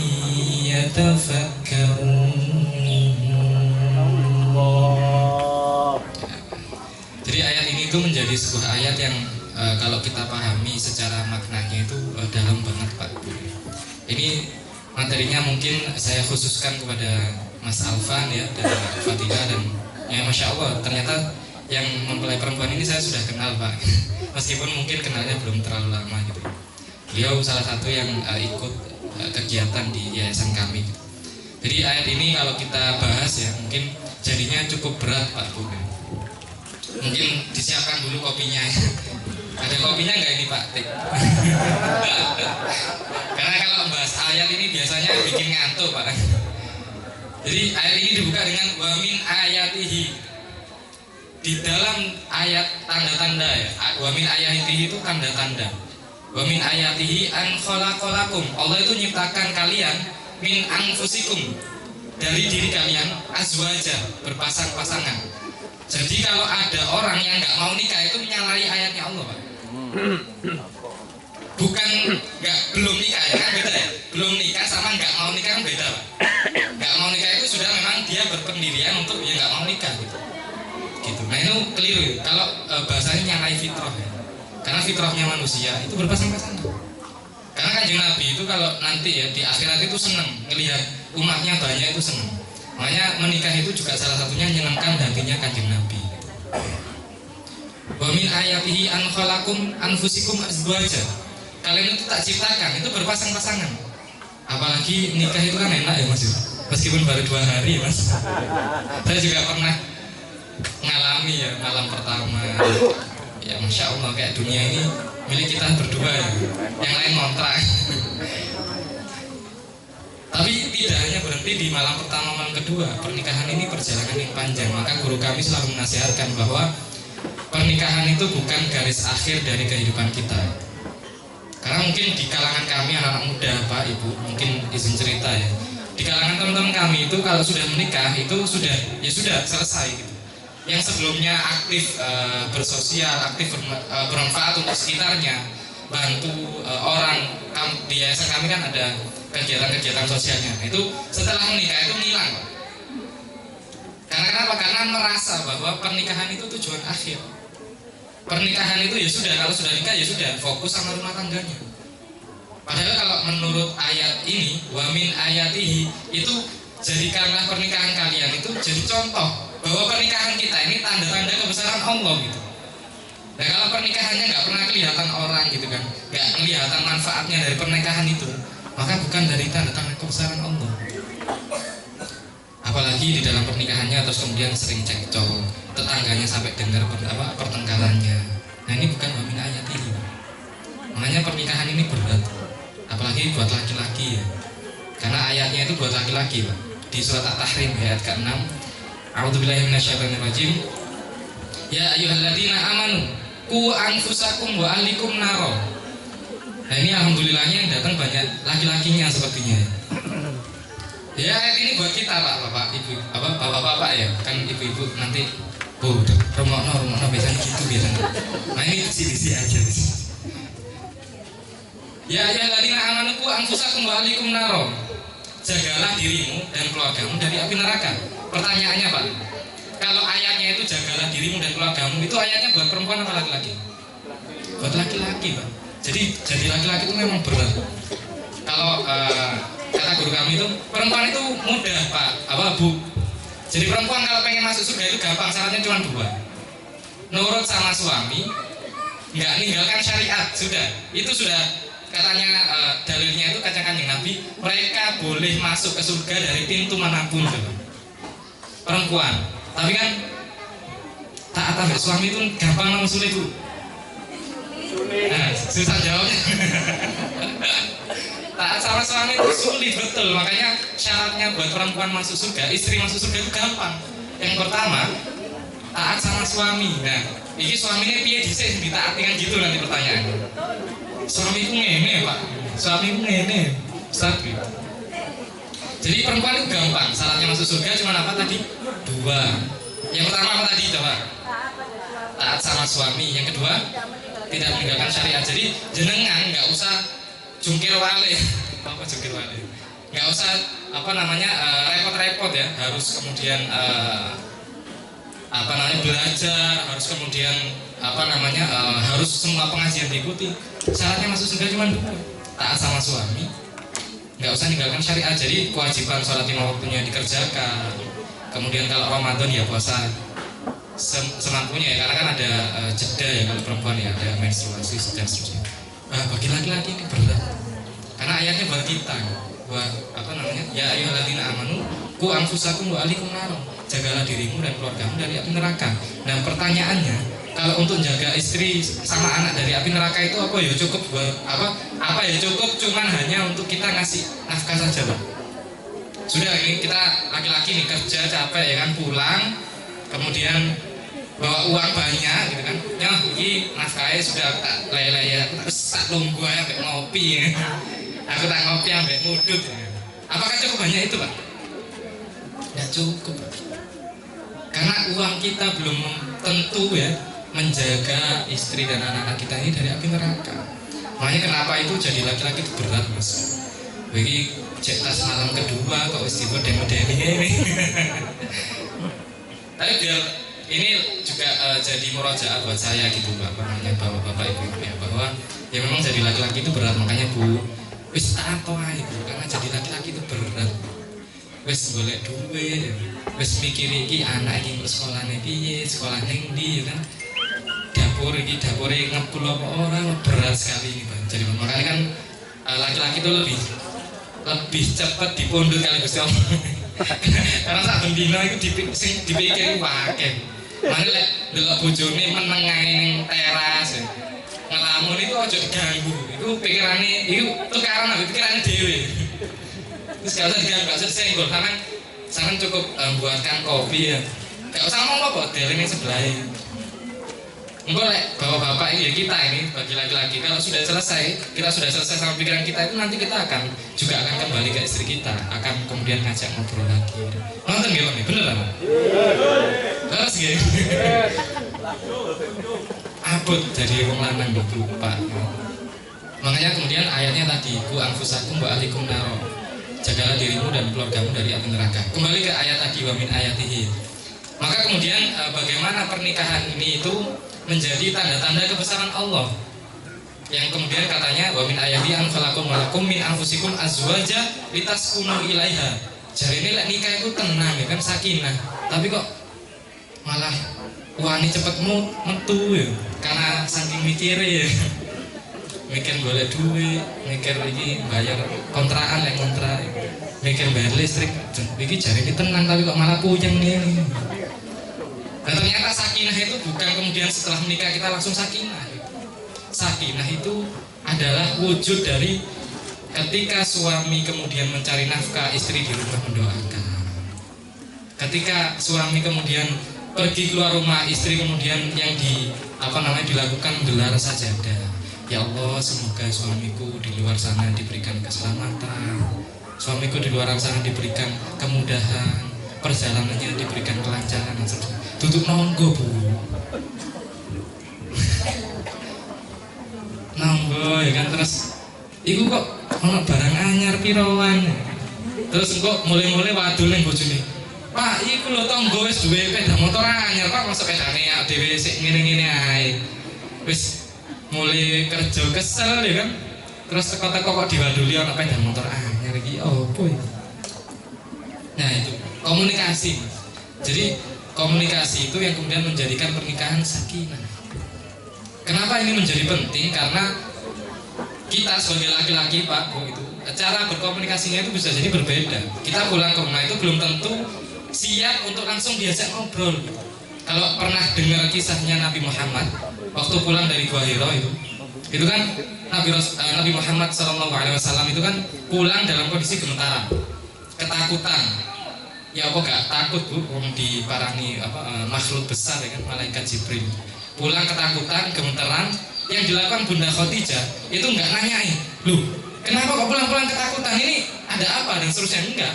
yatafakkarun. Jadi ayat ini itu menjadi sebuah ayat yang kalau kita pahami secara maknanya itu dalam banget Pak. Ini materinya mungkin saya khususkan kepada Mas Alvan ya, dan Fatiha, dan ya Masya Allah ternyata yang mempelai perempuan ini saya sudah kenal Pak. Meskipun mungkin kenalnya belum terlalu lama gitu. Beliau salah satu yang ikut kegiatan di yayasan kami. Jadi ayat ini kalau kita bahas ya mungkin jadinya cukup berat Pak Bu. Mungkin disiapkan dulu kopinya. Ada kopinya nggak ini Pak? Karena kalau bahas ayat ini biasanya bikin ngantuk Pak. Jadi ayat ini dibuka dengan wa min ayatihi. Di dalam ayat tanda-tanda ya, wa min ayatihi itu tanda-tanda. Wa min ayatihi an khalaqalakum. Allah itu nyiptakan kalian min anfusikum, dari diri kalian, azwaja, berpasang-pasangan. Jadi kalau ada orang yang nggak mau nikah itu menyalahi ayatnya Allah Pak. bukan belum nikah ya kan beda ya. Belum nikah sama nggak mau nikah kan beda Pak. Nggak mau nikah itu sudah memang dia berpendirian untuk ya nggak mau nikah gitu. Nah itu keliru ya. Kalau bahasanya nyalai fitrah ya. Karena fitrahnya manusia itu berpasang-pasangan. Karena Kanjeng Nabi itu kalau nanti ya di akhirat itu senang ngelihat umatnya banyak itu senang. Makanya menikah itu juga salah satunya menyenangkan hatinya Kanjeng Nabi. Wa min ayatihi an khalaqakum anfusikum azwaja. Kalian itu tak ciptakan itu berpasang-pasangan. Apalagi nikah itu kan enak ya Mas. Meskipun baru 2 hari Mas. Saya juga pernah ngalami ya malam pertama. Ya Masya Allah kayak dunia ini milik kita berdua ya. Yang lain ngontrak. Tapi tidak hanya berhenti di malam pertama malam kedua. Pernikahan ini perjalanan yang panjang. Maka guru kami selalu menasihatkan bahwa pernikahan itu bukan garis akhir dari kehidupan kita. Karena mungkin di kalangan kami anak-anak muda Pak Ibu mungkin izin cerita ya. Di kalangan teman-teman kami itu kalau sudah menikah itu sudah selesai gitu. Yang sebelumnya aktif bersosial, aktif bermanfaat untuk sekitarnya, bantu orang. Di yayasan kami kan ada kegiatan-kegiatan sosialnya. Itu setelah menikah itu ngilang. Karena kenapa? Karena merasa bahwa pernikahan itu tujuan akhir. Pernikahan itu ya sudah, kalau sudah nikah ya sudah, fokus sama rumah tangganya. Padahal kalau menurut ayat ini, wa min ayatihi, itu jadikanlah pernikahan kalian itu jadi contoh bahwa pernikahan kita ini tanda-tanda kebesaran Allah gitu. Nah kalau pernikahannya nggak pernah kelihatan orang gitu kan, nggak kelihatan manfaatnya dari pernikahan itu, maka bukan dari tanda-tanda kebesaran Allah. Apalagi di dalam pernikahannya terus kemudian sering cekcok, tetangganya sampai dengar pertengkarannya. Nah ini bukan wa min ayatihi. Makanya pernikahan ini berat, apalagi buat laki-laki ya. Karena ayatnya itu buat laki-laki Pak. Di surat At-Tahrim ayat ke-6. A'udzubillahi minasyaitonirrajim. Ya ayyuhalladzina amanu qu anfusakum wa ahlikum naro. Nah ini alhamdulillahnya yang datang banyak laki-lakinya sepertinya. Ya ayat ini buat kita Pak, Bapak, Ibu, Bapak-bapak ya. Kan ibu-ibu nanti rumah biasanya gitu biasanya. Nah ini sisi aja. Ya ayyuhalladzina amanu qu anfusakum wa ahlikum naro. Jagalah dirimu dan keluargamu dari api neraka. Pertanyaannya Pak, kalau ayatnya itu jagalah dirimu dan keluargamu, itu ayatnya buat perempuan atau laki-laki? Buat laki-laki Pak. Jadi laki-laki itu memang berat. Kalau kata guru kami itu perempuan itu mudah Pak, Bu. Jadi perempuan kalau pengen masuk surga itu gampang, syaratnya cuma 2. Nurut sama suami, nggak ninggalkan syariat, sudah. Itu sudah katanya dalilnya itu kata Kanjeng Nabi, mereka boleh masuk ke surga dari pintu manapun perempuan. Tapi kan taat sama suami itu gampang atau sulit Bu? Nah, susah jawabnya. Taat sama suami itu sulit betul. Makanya syaratnya buat perempuan masuk surga, istri masuk surga itu gampang. Yang pertama, taat sama suami. Nah, ini suaminya piye dhisik ditaati kan gitu nanti pertanyaannya. Suamiku ngene Pak, suamiku ngene, Ustaz gitu. Jadi perempuan itu gampang, syaratnya masuk surga cuma apa tadi? 2. Yang pertama apa tadi coba? Taat sama suami. Yang kedua, tidak meninggalkan syariat. Jadi jenengan nggak usah jungkir wale, apa jungkir wale? Nggak usah repot-repot ya. Harus kemudian belajar, harus kemudian harus semua pengajian diikuti. Syaratnya masuk surga cuma 2. Taat sama suami, nggak usah meninggalkan syariat. Jadi kewajiban sholat 5 waktunya dikerjakan. Kemudian kalau Ramadan ya puasa semampunya ya, karena kan ada jeda ya kalau perempuan ya, ada menstruasi dan seterusnya. Bagi laki-laki ini berat. Karena ayatnya buat kita, buat ya ayyuhalladzina amanu qu anfusakum wa ahlikum naro. Jagalah dirimu dan keluargamu dari api neraka. Nah pertanyaannya, kalau untuk jaga istri sama anak dari api neraka itu apa ya cukup buat apa ya cukup cuman hanya untuk kita ngasih nafkah saja Pak. Sudah ini kita laki-laki nih kerja capek ya kan, pulang kemudian bawa uang banyak gitu kan. Ya ini nafkahnya sudah tak lele ya, terus tak lungguh ya sampai ngopi ya. Aku tak ngopi sampai mudut ya. Apakah cukup banyak itu Pak? Tidak cukup Pak. Karena uang kita belum tentu ya menjaga istri dan anak-anak kita ini dari api neraka. Makanya kenapa itu jadi laki-laki itu berat mas. Bagi cek tas malam kedua kok wis dipedeni ini. Tapi biar ini juga jadi murojaah buat saya gitu Pak, namanya bapak-bapak ibu ya, bahwa ya memang jadi laki-laki itu berat. Makanya Bu, wis taat wae Bu, karena jadi laki-laki itu berat. Wis golek duit, wis mikir iki anak iki sekolahane piye, sekolah ning ndi kan. Dapur ngepul apa orang, berat sekali ini Pak. Jadi makanya kan laki-laki itu lebih cepat dipundhut kali Gusti Allah. Karena saat bendina itu dipikir wae. Mane lek delok bojone meneng ning teras. Ngelamun itu aja diganggu. Itu pikirane itu tukaran ambek pikirane dhewe. Terus gak usah diganggu, gak usah disenggol. Sampeyan cukup buatkan kopi ya. Gak usah ngomong kok deleng sebelah. Engko lek bapak-bapak ya kita ini bagi laki-laki kalau sudah selesai, kita sudah selesai sama pikiran kita itu nanti kita akan kembali ke istri kita, akan kemudian ngajak ngobrol lagi. Nonton nggih nih, bener apa? Terus nggih. Abot dari wong lanang Bu Pak. Makanya kemudian ayatnya tadi, ku anfusakum wa ahlikum naro. Jagalah dirimu dan keluargamu dari api neraka. Kembali ke ayat tadi wa min ayatihi. Maka kemudian bagaimana pernikahan ini itu menjadi tanda-tanda kebesaran Allah yang kemudian katanya wa min ayati an khalaqakum wa lakum min anfusikum azwaja litaskunu ilaiha. Jari ini lek nikah itu tenang ya kan, sakinah, tapi kok malah wani cepet metu ya karena saking mikir ya. Mikir golek duit, mikir iki bayar kontrakan lek kontrak, mikir bayar listrik, iki jari ini tenang tapi kok malah puyeng ngene. Dan ternyata sakinah itu bukan kemudian setelah menikah kita langsung sakinah. Sakinah itu adalah wujud dari ketika suami kemudian mencari nafkah, istri di rumah mendoakan. Ketika suami kemudian pergi keluar rumah, istri kemudian yang dilakukan gelar sajadah. Ya Allah, semoga suamiku di luar sana diberikan keselamatan, suamiku di luar sana diberikan kemudahan, perjalanannya diberikan kelancaran dan sebagainya. Tutup nonggo Bu, nonggo ya kan. Terus iku kok ono barang anyar pirowan. Terus kok mulai wadul ning bojone, Pak iku lho tonggo wis duwe sepeda motor anyar Pak, mosok sepedane dhewe sik ngene-ngene ae. Wis mulai kerja kesel ya kan. Terus teko-teko kok diwaduli ono sepeda motor anyar iki opo ya. Nah itu komunikasi. Jadi komunikasi itu yang kemudian menjadikan pernikahan sakinah. Kenapa ini menjadi penting? Karena kita sebagai laki-laki Pak Bu itu cara berkomunikasinya itu bisa jadi berbeda. Kita pulang ke rumah itu belum tentu siap untuk langsung diajak ngobrol. Kalau pernah dengar kisahnya Nabi Muhammad waktu pulang dari Gua Hira itu kan Nabi Muhammad SAW itu kan pulang dalam kondisi gemetaran, ketakutan. Ya apa gak takut Bu, diparangi makhluk besar ya kan, malaikat Jibril. Pulang ketakutan, gemeteran. Yang dilakukan Bunda Khadijah itu nggak nanyain, loh kenapa kok pulang-pulang ketakutan, ini ada apa dan seterusnya, enggak.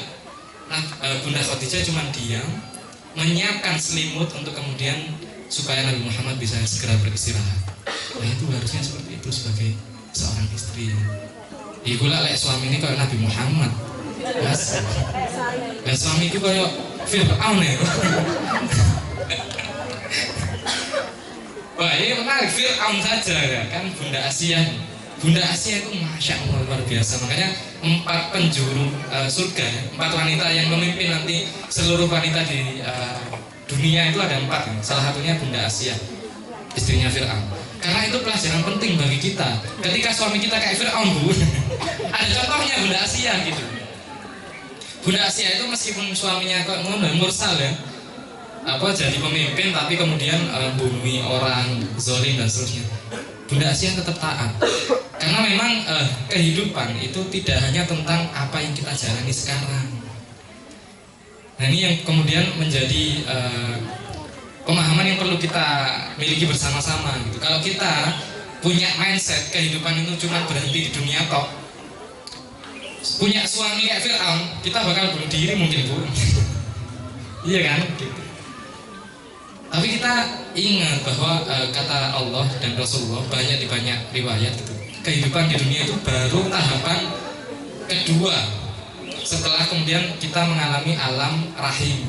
Nah, Bunda Khadijah cuma diam, menyiapkan selimut untuk kemudian supaya Nabi Muhammad bisa segera beristirahat. Nah itu harusnya seperti itu sebagai seorang istri. Iku lah lek suami ini kayak Nabi Muhammad. Mas, dan suami itu kayak Fir'aun ya. Wah ini menarik, Fir'aun saja ya kan. Bunda Asia itu Masya Allah luar biasa. Makanya 4 penjuru surga, 4 wanita yang memimpin nanti seluruh wanita di dunia itu ada 4 ya. Salah satunya Bunda Asia, istrinya Fir'aun. Karena itu pelajaran penting bagi kita. Ketika suami kita kayak Fir'aun Bu, ada contohnya Bunda Asia gitu. Bunda Asia itu meskipun suaminya kok mursal ya, jadi pemimpin tapi kemudian bumi orang, zolim dan seterusnya, Bunda Asia tetap taat. Karena memang kehidupan itu tidak hanya tentang apa yang kita jalani sekarang. Nah ini yang kemudian menjadi pemahaman yang perlu kita miliki bersama-sama gitu. Kalau kita punya mindset kehidupan itu cuma berhenti di dunia tok, punya suami kayak Fir'aun, kita bakal bunuh diri mungkin Bu. Iya kan? Gitu. Tapi kita ingat bahwa kata Allah dan Rasulullah banyak riwayat gitu. kehidupan di dunia itu baru tahapan kedua setelah kemudian kita mengalami alam rahim.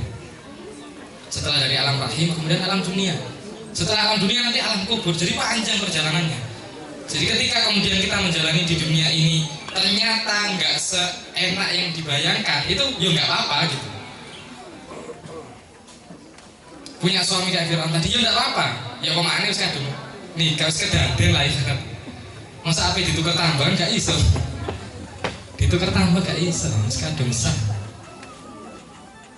Setelah dari alam rahim kemudian alam dunia. Setelah alam dunia nanti alam kubur. Jadi panjang perjalanannya. Jadi ketika kemudian kita menjalani di dunia ini ternyata nggak seenak yang dibayangkan, itu ya nggak apa-apa gitu. Punya suami kayak Fir'aun tadi ya nggak apa-apa. Ya kok mana wis kadung. Nih kalau sekedaden lah ya. Masa apa ditukar tambang nggak iso. Ditukar tambang nggak iso. Wis kadung sah.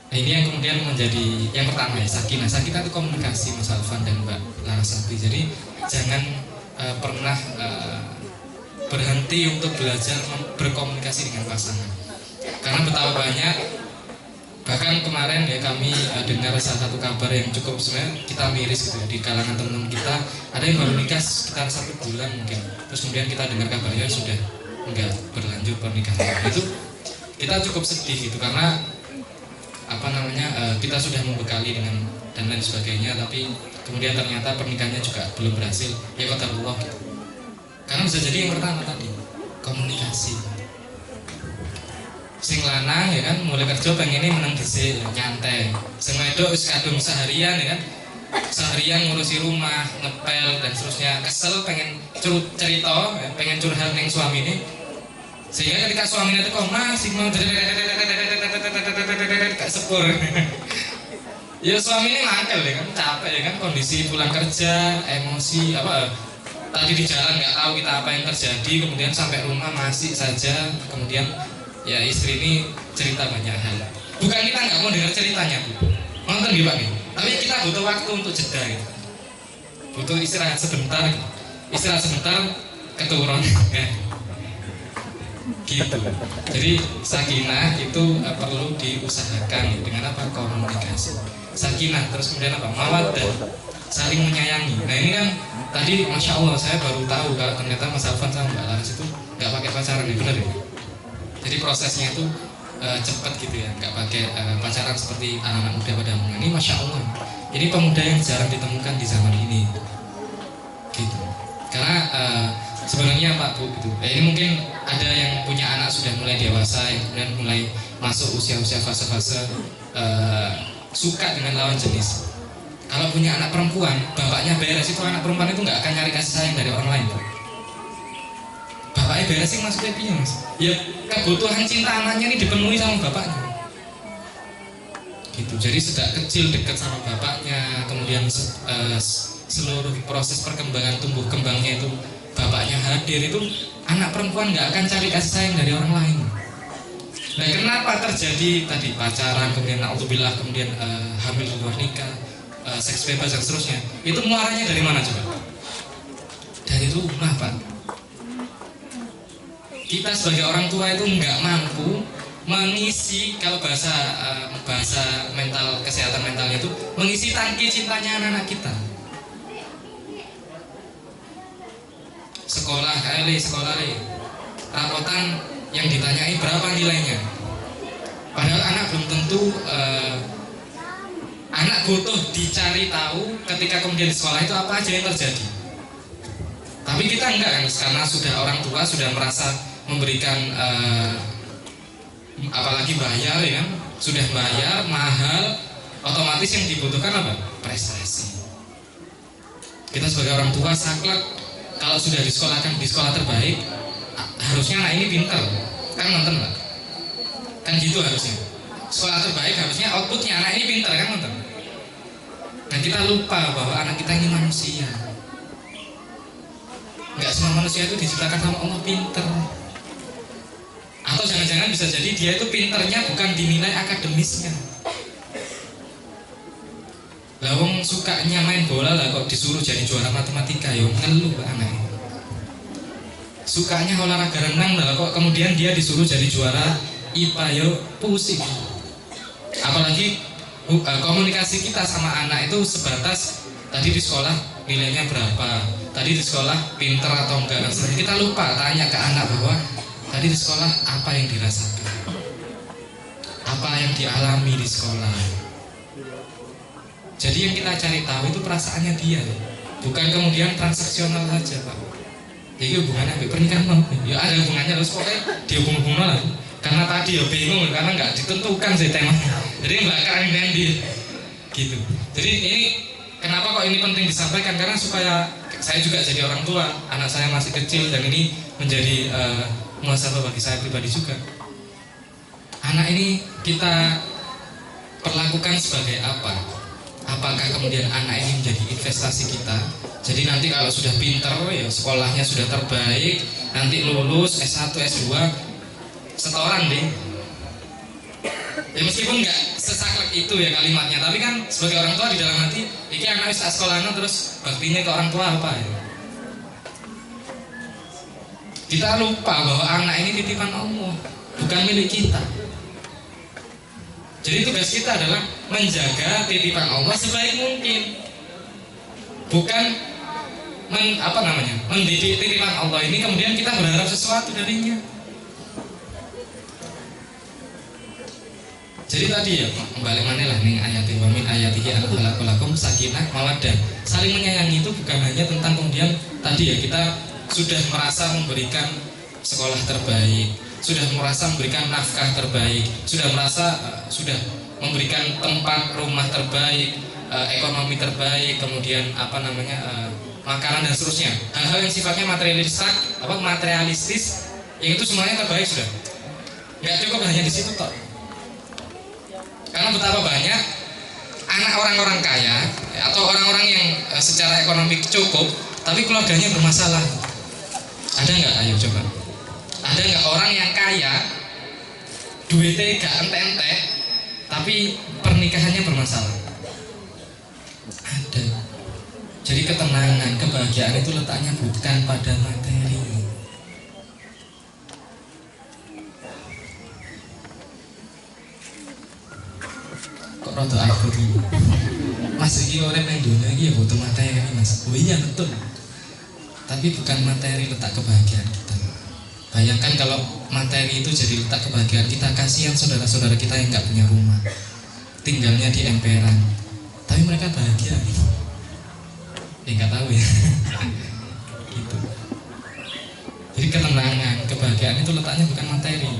Nah, ini yang kemudian menjadi yang pertama ya, sakinah. Sakinah itu komunikasi, Mas Alfan dan Mbak Larasati. Jadi jangan pernah berhenti untuk belajar berkomunikasi dengan pasangan. Karena betapa banyak, bahkan kemarin ya kami dengar salah satu kabar yang cukup sebenarnya kita miris gitu ya, di kalangan teman-teman kita ada yang baru nikah sekitar 1 bulan mungkin, terus kemudian kita dengar kabarnya sudah enggak berlanjut pernikahan. Itu kita cukup sedih gitu, karena apa namanya kita sudah membekali dengan dan lain sebagainya, tapi kemudian ternyata pernikahannya juga belum berhasil. Ya qadarullah gitu. Karena bisa jadi yang pertama tadi komunikasi. Sing lanang ya kan mulai kerja pengennya menang dhisik nyantai. Sing wedok wis kadung seharian ya kan. Seharian ngurusi rumah, ngepel dan seterusnya, kesel pengen cerita, pengen curhat ning suamine. Sehingga ketika suaminya itu kok masih mau gak sepur. Ya suaminya mangkel ya kan, capek ya kan, kondisi pulang kerja, emosi apa tadi di jalan nggak tahu kita apa yang terjadi, kemudian sampai rumah masih saja, kemudian ya istri ini cerita banyak hal. Bukan kita nggak mau dengar ceritanya Bu, nonton gitu Pak, tapi kita butuh waktu untuk jeda gitu. Butuh istirahat sebentar gitu. Istirahat sebentar keturun ya. Gitu. Jadi sakinah itu perlu diusahakan dengan apa? Komunikasi. Sakinah terus kemudian apa? Mawaddah, saling menyayangi. Nah ini kan tadi masya Allah saya baru tahu kalau ternyata Mas Alfan sama Mbak Laras itu nggak pakai pacaran ya, benar ya? Jadi prosesnya itu cepat gitu ya, nggak pakai pacaran seperti anak-anak muda pada umumnya. Ini masya Allah. Ini pemuda yang jarang ditemukan di zaman ini. Gitu. Karena sebenarnya Pak Bu gitu. Ini mungkin ada yang punya anak sudah mulai dewasa, yang kemudian mulai masuk usia-usia fase-fase suka dengan lawan jenis. Kalau punya anak perempuan, bapaknya beres, itu anak perempuan itu nggak akan nyari kasih sayang dari orang lain. Bapaknya beres sih maksudnya piye Mas? Ya kebutuhan cinta anaknya ini dipenuhi sama bapaknya. Gitu. Jadi sejak kecil dekat sama bapaknya, kemudian seluruh proses perkembangan tumbuh kembangnya itu bapaknya hadir, itu anak perempuan nggak akan cari kasih sayang dari orang lain. Nah kenapa terjadi tadi pacaran, kemudian na'udzubillah, kemudian hamil di luar nikah, seks bebas dan seterusnya? Itu muaranya dari mana coba? Dari rumah Pak. Kita sebagai orang tua itu nggak mampu mengisi, kalau bahasa mental, kesehatan mentalnya itu mengisi tangki cintanya anak-anak kita. Sekolah rapotan yang ditanyai berapa nilainya, padahal anak belum tentu anak butuh dicari tahu ketika kemudian di sekolah itu apa aja yang terjadi. Tapi kita enggak kan, karena sudah orang tua sudah merasa memberikan apalagi bayar ya kan, sudah bayar mahal, otomatis yang dibutuhkan apa? Prestasi. Kita sebagai orang tua saklek kalau sudah disekolahkan di sekolah terbaik, harusnya anak ini pintar, kan nonton Pak? Kan gitu harusnya. Sekolah terbaik harusnya outputnya anak ini pintar, kan nonton? Dan kita lupa bahwa anak kita ini manusia. Nggak semua manusia itu diciptakan sama Allah pintar. Atau jangan-jangan bisa jadi dia itu pintarnya bukan dinilai akademisnya. Lawang sukanya main bola lah kok disuruh jadi juara matematika, yo ngeluh aneh. Sukanya olahraga renang lah kok kemudian dia disuruh jadi juara IPA, yo pusing. Apalagi komunikasi kita sama anak itu sebatas tadi di sekolah nilainya berapa, tadi di sekolah pinter atau enggak. Kita lupa tanya ke anak bahwa tadi di sekolah apa yang dirasakan, apa yang dialami di sekolah. Jadi yang kita cari tahu itu perasaannya dia, bukan kemudian transaksional saja Pak. Jadi hubungannya sampai pernikahan mau? Ya ada hubungannya, terus pokoknya dihubung-hubung lah. Karena tadi ya bingung, karena nggak ditentukan sih temanya. Jadi nggak keren dia gitu. Jadi ini kenapa kok ini penting disampaikan, karena supaya saya juga jadi orang tua, anak saya masih kecil, dan ini menjadi muhasabah bagi saya pribadi juga. Anak ini kita perlakukan sebagai apa? Apakah kemudian anak ini menjadi investasi kita? Jadi nanti kalau sudah pinter, ya sekolahnya sudah terbaik, nanti lulus S1, S2, setoran deh. Ya meskipun nggak sesaklek itu ya kalimatnya, tapi kan sebagai orang tua di dalam hati, iki anak wis sekolahnya terus baktinya ke orang tua apa ya? Kita lupa bahwa anak ini titipan Allah, bukan milik kita. Jadi tugas kita adalah menjaga titipan Allah sebaik mungkin, bukan mendidik titipan Allah ini kemudian kita berharap sesuatu darinya. Jadi tadi ya kembali mana lah nih ayat wa min ayatihi an khalaqalakum sakinah mawaddah. Saling menyayangi itu bukan hanya tentang kemudian tadi ya kita sudah merasa memberikan sekolah terbaik, sudah merasa memberikan nafkah terbaik, sudah merasa sudah memberikan tempat rumah terbaik, ekonomi terbaik, kemudian makanan dan seterusnya. Hal-hal yang sifatnya materialistis, yang itu semuanya terbaik sudah. Nggak cukup hanya di situ toh. Karena betapa banyak anak orang-orang kaya atau orang-orang yang secara ekonomi cukup, tapi keluarganya bermasalah. Ada nggak? Ayo coba. Ada nggak orang yang kaya, duitnya gak ente-ente, tapi pernikahannya bermasalah? Ada. Jadi ketenangan, kebahagiaan itu letaknya bukan pada materi. Kok rada aku dulu? Mas iki orang yang dunia ini ya butuh materi mas. Oh iya betul. Tapi bukan materi letak kebahagiaan kita. Bayangkan kalau materi itu jadi letak kebahagiaan kita, kasihan saudara-saudara kita yang nggak punya rumah, tinggalnya di emperan, tapi mereka bahagia. Ya nggak tahu ya. Gitu. Jadi ketenangan, kebahagiaan itu letaknya bukan materi.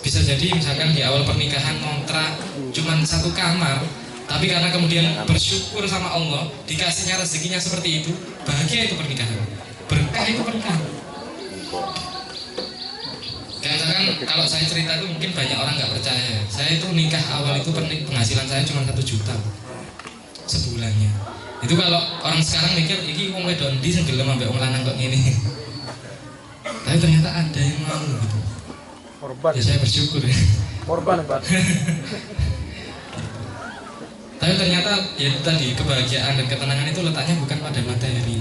Bisa jadi misalkan di awal pernikahan kontrak cuma satu kamar, tapi karena kemudian bersyukur sama Allah dikasihnya rezekinya seperti itu, bahagia itu pernikahan, berkah itu pernikahan. Kayak misalkan kalau saya cerita itu mungkin banyak orang nggak percaya. Saya itu nikah awal itu penghasilan saya cuma 1 juta sebulannya. Itu kalau orang sekarang mikir ini wong wedok ndi sing gelem ambek wong lanang kok ngene. Tapi ternyata ada yang mau gitu. Korban. Ya saya bersyukur ya. Korban, Pak. Tapi ternyata ya tadi kebahagiaan dan ketenangan itu letaknya bukan pada materi.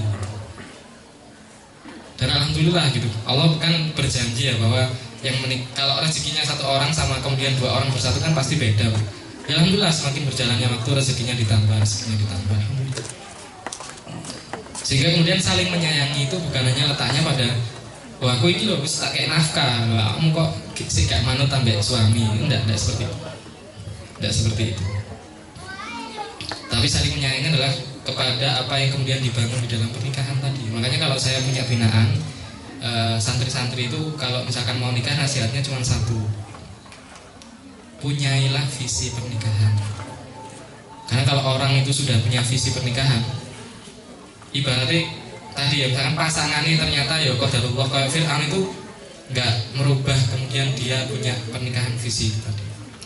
Dan alhamdulillah gitu. Allah kan berjanji ya bahwa yang kalau rezekinya 1 orang sama kemudian 2 orang bersatu kan pasti beda. Ya alhamdulillah semakin berjalannya waktu rezekinya ditambah. Sehingga kemudian saling menyayangi itu bukan hanya letaknya pada wah aku ini loh bisa kayak nafkah, kamu kok sih gak manut tambah suami. Enggak seperti itu. Enggak seperti itu. Tapi saling menyayangi adalah kepada apa yang kemudian dibangun di dalam pernikahan tadi. Makanya kalau saya punya binaan santri-santri itu kalau misalkan mau nikah nasihatnya cuma satu, punyailah visi pernikahan. Karena kalau orang itu sudah punya visi pernikahan, ibaratnya tadi ya misalkan pasangannya ternyata ya qadarullah kayak Fir'aun itu nggak merubah kemudian dia punya pernikahan visi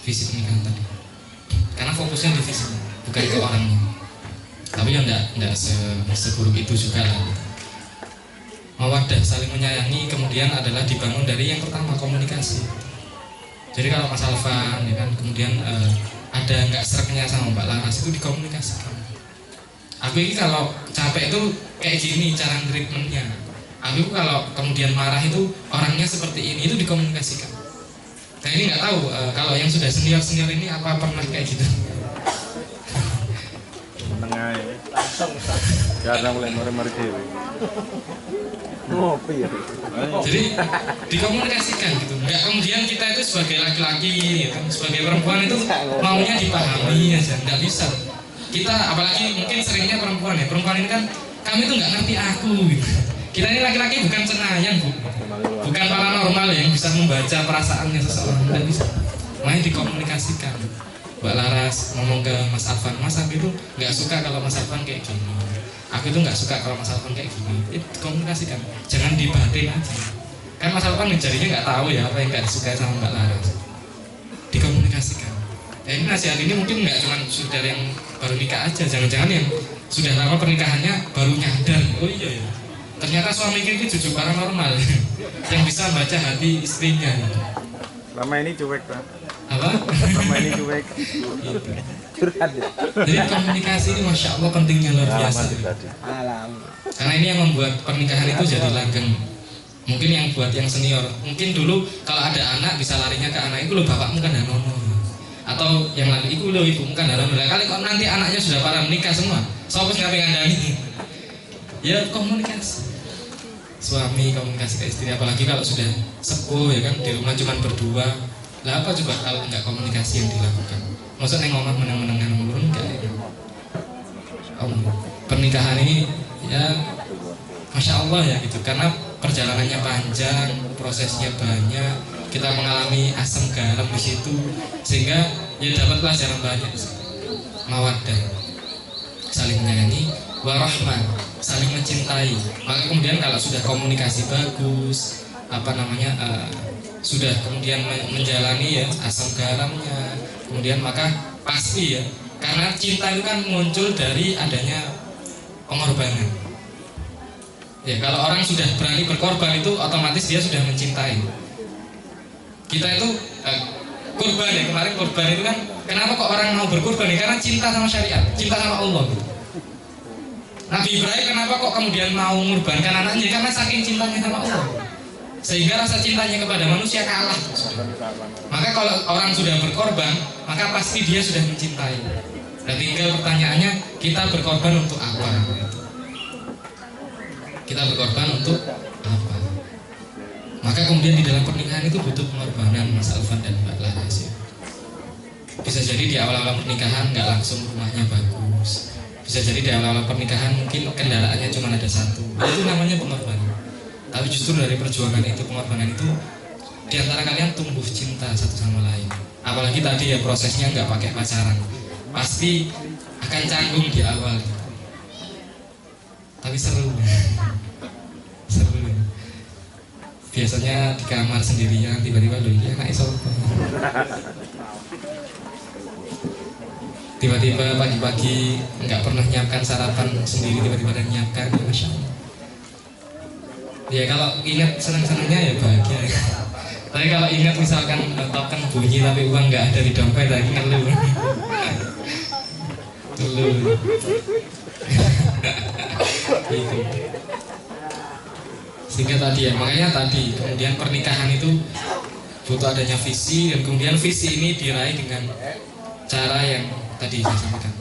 pernikahan tadi. Karena fokusnya di visi, bukan ke orangnya. Tapi ya enggak seburuk itu juga lah. Mawaddah, saling menyayangi kemudian adalah dibangun dari yang pertama, komunikasi. Jadi kalau Mas Alvan ya kan kemudian ada nggak sereknya sama Mbak Laras itu dikomunikasikan. Aku ini kalau capek itu kayak gini cara treatmentnya. Aku kalau kemudian marah itu orangnya seperti ini, itu dikomunikasikan. Nah ini nggak tahu kalau yang sudah senior ini apa pernah kayak gitu? Menengah langsung karena mulai mari dewe. Ngopi ya. Jadi dikomunikasikan gitu. Nggak kemudian kita itu sebagai laki-laki, gitu, sebagai perempuan itu maunya dipahami aja, nggak bisa. Kita apalagi mungkin seringnya perempuan ini kan kami tuh nggak ngerti aku gitu. Kita ini laki-laki bukan cenayang, Bu. Bukan paranormal yang bisa membaca perasaannya seseorang, tidak bisa. Makanya dikomunikasikan. Mbak Laras ngomong ke Mas Afan, Mas aku itu nggak suka kalau Mas Afan kayak gini. Aku itu nggak suka kalau Mas Afan kayak gini. Itu komunikasikan, jangan dibatin aja. Kan Mas Afan jadinya nggak tahu ya apa yang nggak disukai sama Mbak Laras. Dikomunikasikan. Ini nasihat ini mungkin nggak cuma saudara yang baru nikah aja, jangan-jangan yang sudah lama pernikahannya baru nyadar. Oh iya ya, ternyata suami ini jujur paranormal yang bisa baca hati istrinya. Lama ini cuek kan? Apa? Lama ini cuek. Curhat ya. Jadi komunikasi ini masya Allah pentingnya luar biasa. Karena ini yang membuat pernikahan itu jadi langgeng. Mungkin yang buat yang senior, mungkin dulu kalau ada anak bisa larinya ke anak itu, lo bapakmu kan danono. Atau yang lagi itu lo ibumu kan danono. Kali kok nanti anaknya sudah pada menikah semua, sopo nggak pengen ngandani. Ya komunikasi. Suami komunikasi ke istri, apalagi kalau sudah sepuh ya kan, di rumah cuma berdua. Lah apa coba kalau nggak komunikasi yang dilakukan? Maksudnya ngomong meneng-menengan mulun enggak ya? Pernikahan ini ya masya Allah ya gitu, karena perjalanannya panjang, prosesnya banyak, kita mengalami asam garam di situ, sehingga ya dapat pelajaran banyak. Mawaddah, saling menyayangi, warahmah, saling mencintai. Maka kemudian kalau sudah komunikasi bagus, sudah kemudian menjalani ya asam garamnya, kemudian maka pasti ya, karena cinta itu kan muncul dari adanya pengorbanan. Ya, kalau orang sudah berani berkorban itu otomatis dia sudah mencintai. Kita itu kurban ya, kemarin kurban itu kan kenapa kok orang mau berkurban ya? Karena cinta sama syariat, cinta sama Allah. Nabi Ibrahim kenapa kok kemudian mau mengorbankan anaknya? Karena saking cintanya sama Allah, sehingga rasa cintanya kepada manusia kalah. Maka kalau orang sudah berkorban, maka pasti dia sudah mencintai. Dan tinggal pertanyaannya, kita berkorban untuk apa? Kita berkorban untuk apa? Maka kemudian di dalam pernikahan itu butuh pengorbanan, Mas Alvan dan Mbak Laras ya. Bisa jadi di awal-awal pernikahan nggak langsung rumahnya bagus. Bisa jadi di awal-awal pernikahan mungkin kendaraannya cuma ada satu. Itu namanya pengorbanan. Tapi justru dari perjuangan itu, pengorbanan itu, di antara kalian tumbuh cinta satu sama lain. Apalagi tadi ya prosesnya nggak pakai pacaran, pasti akan canggung di awal. Tapi seru. Biasanya di kamar sendirian, tiba-tiba loh ya anak sopo. Tiba-tiba pagi-pagi nggak pernah nyiapkan sarapan sendiri, tiba-tiba ada nyiapkan, ya masya Allah. Ya kalau ingat senang-senangnya ya bahagia. Tapi kalau ingat misalkan token bunyi tapi uang nggak ada di dompet, lagi ngeluh. Dulu. Gitu. Sehingga tadi ya, makanya tadi kemudian pernikahan itu butuh adanya visi, dan kemudian visi ini diraih dengan cara yang tadi saya sampaikan.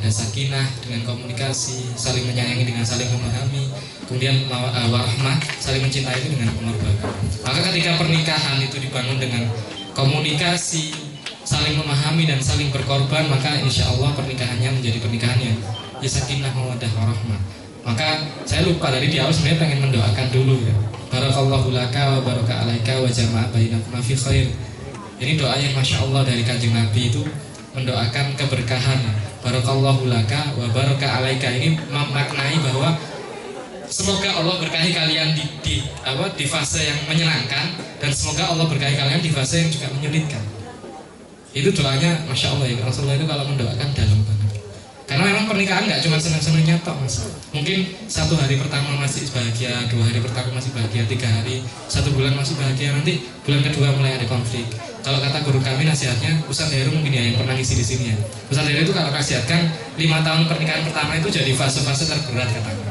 Ada sakinah dengan komunikasi, saling menyayangi dengan saling memahami, kemudian warahmah, saling mencintai itu dengan pengorbanan. Maka ketika pernikahan itu dibangun dengan komunikasi, saling memahami dan saling berkorban, maka insya Allah pernikahannya menjadi pernikahan yang sakinah, mawaddah, warahmah. Maka saya lupa dari di awal sebenarnya pengen mendoakan dulu ya. Barakallahu laka wa baraka alaika wa jama'a bainakuma fi khair. Ini doa yang masya Allah dari Kanjeng Nabi itu mendoakan keberkahan. Barakallahu laka wa baraka alaika, ini memaknai bahwa semoga Allah berkahi kalian di fase yang menyenangkan, dan semoga Allah berkahi kalian di fase yang juga menyulitkan. Itu doanya masya Allah ya. Rasulullah itu kalau mendoakan dalam banget. Karena memang pernikahan nggak cuma senang-senangnya tok, Mas. Mungkin 1 hari pertama masih bahagia, 2 hari pertama masih bahagia, 3 hari, 1 bulan masih bahagia, nanti bulan kedua mulai ada konflik. Kalau kata guru kami nasihatnya, Ustaz Heru mungkin ya yang pernah ngisi di sini ya. Ustaz Heru itu kalau nasihatkan 5 tahun pernikahan pertama itu jadi fase-fase terberat katanya.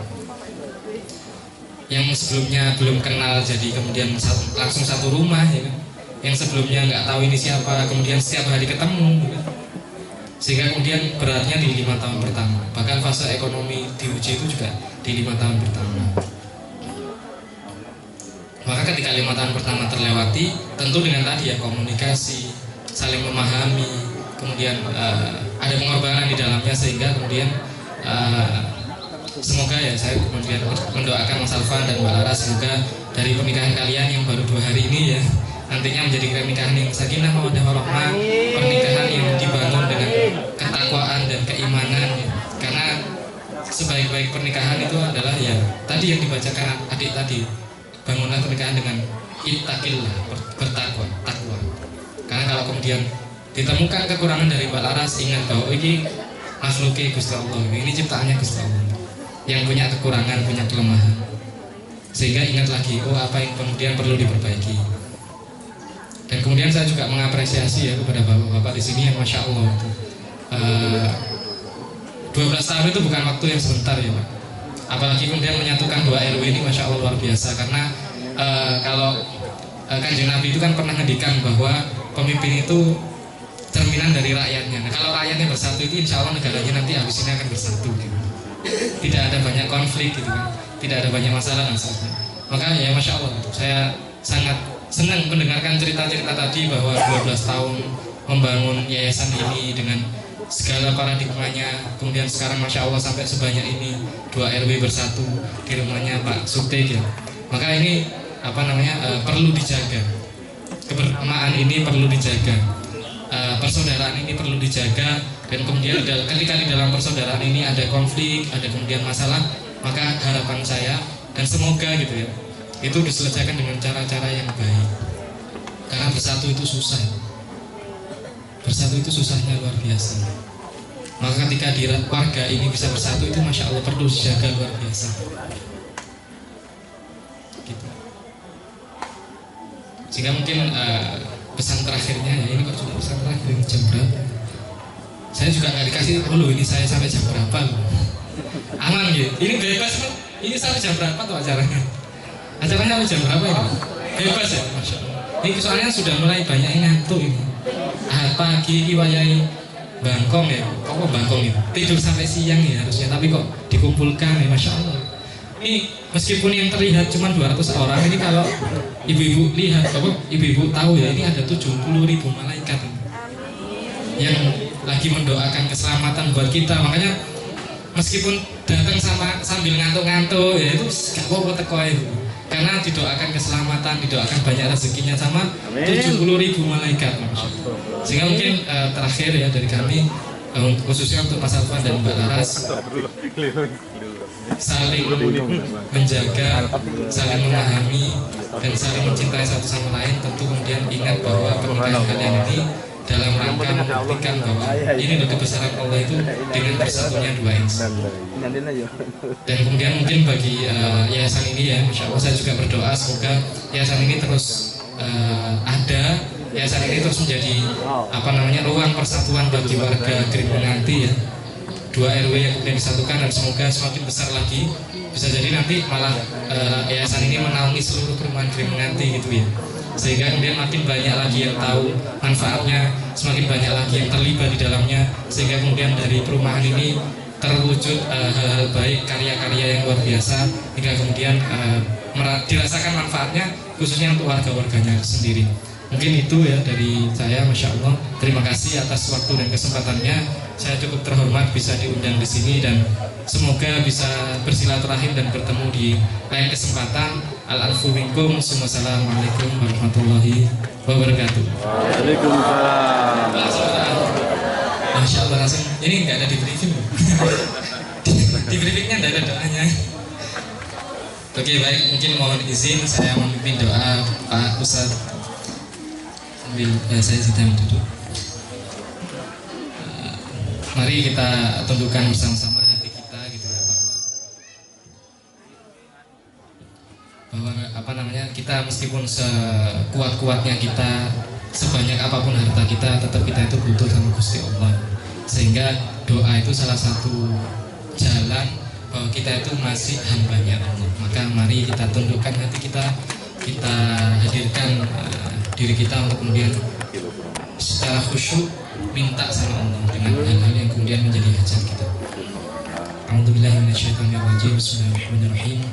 Yang sebelumnya belum kenal jadi kemudian langsung satu rumah ya kan. Yang sebelumnya nggak tahu ini siapa, kemudian setiap hari ketemu ya kan? Sehingga kemudian beratnya di 5 tahun pertama. Bahkan fase ekonomi diuji itu juga di 5 tahun pertama. Maka ketika 5 tahun pertama terlewati, tentu dengan tadi ya komunikasi, saling memahami, kemudian ada pengorbanan di dalamnya, sehingga kemudian semoga ya saya kemudian mendoakan Mas Alfa dan Mbak Laras, semoga dari pernikahan kalian yang baru 2 hari ini ya nantinya menjadi pernikahan yang sakinah mawaddah warahmah, pernikahan yang dibangun dengan ketakwaan dan keimanan ya. Karena sebaik-baik pernikahan itu adalah ya tadi yang dibacakan adik tadi, bangunlah pernikahan dengan ittaqillah, bertakwa, takwa. Karena kalau kemudian ditemukan kekurangan dari Mbak Laras, ingat bahwa ini makhluknya Gusti Allah, ini ciptaannya Gusti Allah yang punya kekurangan, punya kelemahan, sehingga ingat lagi, oh apa yang kemudian perlu diperbaiki. Dan kemudian saya juga mengapresiasi ya kepada bapak-bapak di sini yang masya Allah itu 12 tahun itu bukan waktu yang sebentar ya Pak. Apalagi kemudian menyatukan 2 RW ini masya Allah luar biasa. Karena kalau Kanjeng Nabi itu kan pernah ngedikan bahwa pemimpin itu cerminan dari rakyatnya. Nah, kalau rakyatnya bersatu itu insya Allah negaranya nanti habis ini akan bersatu gitu. Tidak ada banyak konflik gitu kan, tidak ada banyak masalah dan sebagainya. Maka ya masya Allah, saya sangat senang mendengarkan cerita-cerita tadi bahwa 12 tahun membangun yayasan ini dengan segala paradigmanya, kemudian sekarang masya Allah sampai sebanyak ini 2 RW bersatu di rumahnya Pak Suktek ya. Maka ini perlu dijaga, kebersamaan ini perlu dijaga, persaudaraan ini perlu dijaga. Dan kemudian ketika di dalam persaudaraan ini ada konflik, ada kemudian masalah, maka harapan saya dan semoga gitu ya, itu diselesaikan dengan cara-cara yang baik. Karena bersatu itu susah, bersatu itu susahnya luar biasa. Maka ketika di warga ini bisa bersatu itu masya Allah perlu dijaga luar biasa gitu. Sehingga mungkin pesan terakhirnya ya, ini kok cuma pesan terakhir jam berapa? Saya juga nggak dikasih dulu ini saya sampai jam berapa loh. Aman gitu, ini bebas kan? Ini sampai jam berapa tuh acaranya? Acaranya sampai jam berapa ini? Bebas ya, masya Allah. Ini soalnya sudah mulai banyak yang ngantuk ini. Pagi wayai bangkong ya, kok bangkong itu tidur sampai siang ya harusnya, tapi kok dikumpulkan ya masya Allah. Ini meskipun yang terlihat cuma 200 orang, ini kalau ibu-ibu lihat, ibu-ibu tahu ya, ini ada 70.000 malaikat yang lagi mendoakan keselamatan buat kita. Makanya meskipun datang sambil ngantuk-ngantuk ya itu gak apa-apa teko itu. Karena didoakan keselamatan, didoakan banyak rezekinya sama 70.000 malaikat. Sehingga mungkin terakhir ya dari kami, khususnya untuk Mas Alfa dan Mbak Laras, saling menjaga, saling memahami, dan saling mencintai satu sama lain. Tentu kemudian ingat bahwa pernikahan kalian ini dalam rangka membuktikan bahwa ini loh kebesaran Allah itu dengan bersatunya 2 insan. Dan kemudian mungkin bagi yayasan ini ya, masya Allah saya juga berdoa semoga yayasan ini terus ada, yayasan ini terus menjadi ruang persatuan bagi warga Gripung nanti ya, 2 RW yang kemudian disatukan, dan semoga semakin besar lagi. Bisa jadi nanti malah yayasan ini menaungi seluruh perumahan Gripung nanti gitu ya, sehingga kemudian makin banyak lagi yang tahu manfaatnya, semakin banyak lagi yang terlibat di dalamnya, sehingga kemudian dari perumahan ini terwujud hal-hal baik, karya-karya yang luar biasa, hingga kemudian dirasakan manfaatnya khususnya untuk warga-warganya sendiri. Mungkin itu ya dari saya, masya Allah. Terima kasih atas waktu dan kesempatannya. Saya cukup terhormat bisa diundang di sini, dan semoga bisa bersilaturahim dan bertemu di lain kesempatan. Al-afu minkum. Wassalamualaikum warahmatullahi wabarakatuh. Waalaikumsalam. Masya Allah, langsung. Ini nggak ada di briefing. Di briefingnya nggak ada doanya. Oke, baik, mungkin mohon izin saya memimpin doa Pak Ustadz. Saya sedang duduk. Mari kita tundukkan bersama-sama hati kita gitu ya, bahwa kita meskipun sekuat-kuatnya kita, sebanyak apapun harta kita, tetap kita itu butuh sama Gusti Allah. Sehingga doa itu salah satu jalan bahwa kita itu masih hambanya Allah. Maka mari kita tundukkan hati kita, kita hadirkan diri kita untuk kemudian secara khusyuk minta sama Allah dengan hal-hal yang kemudian menjadi hajat kita. A'udzubillahi minasyaitonirrajim. Bismillahirrahmanirrahim.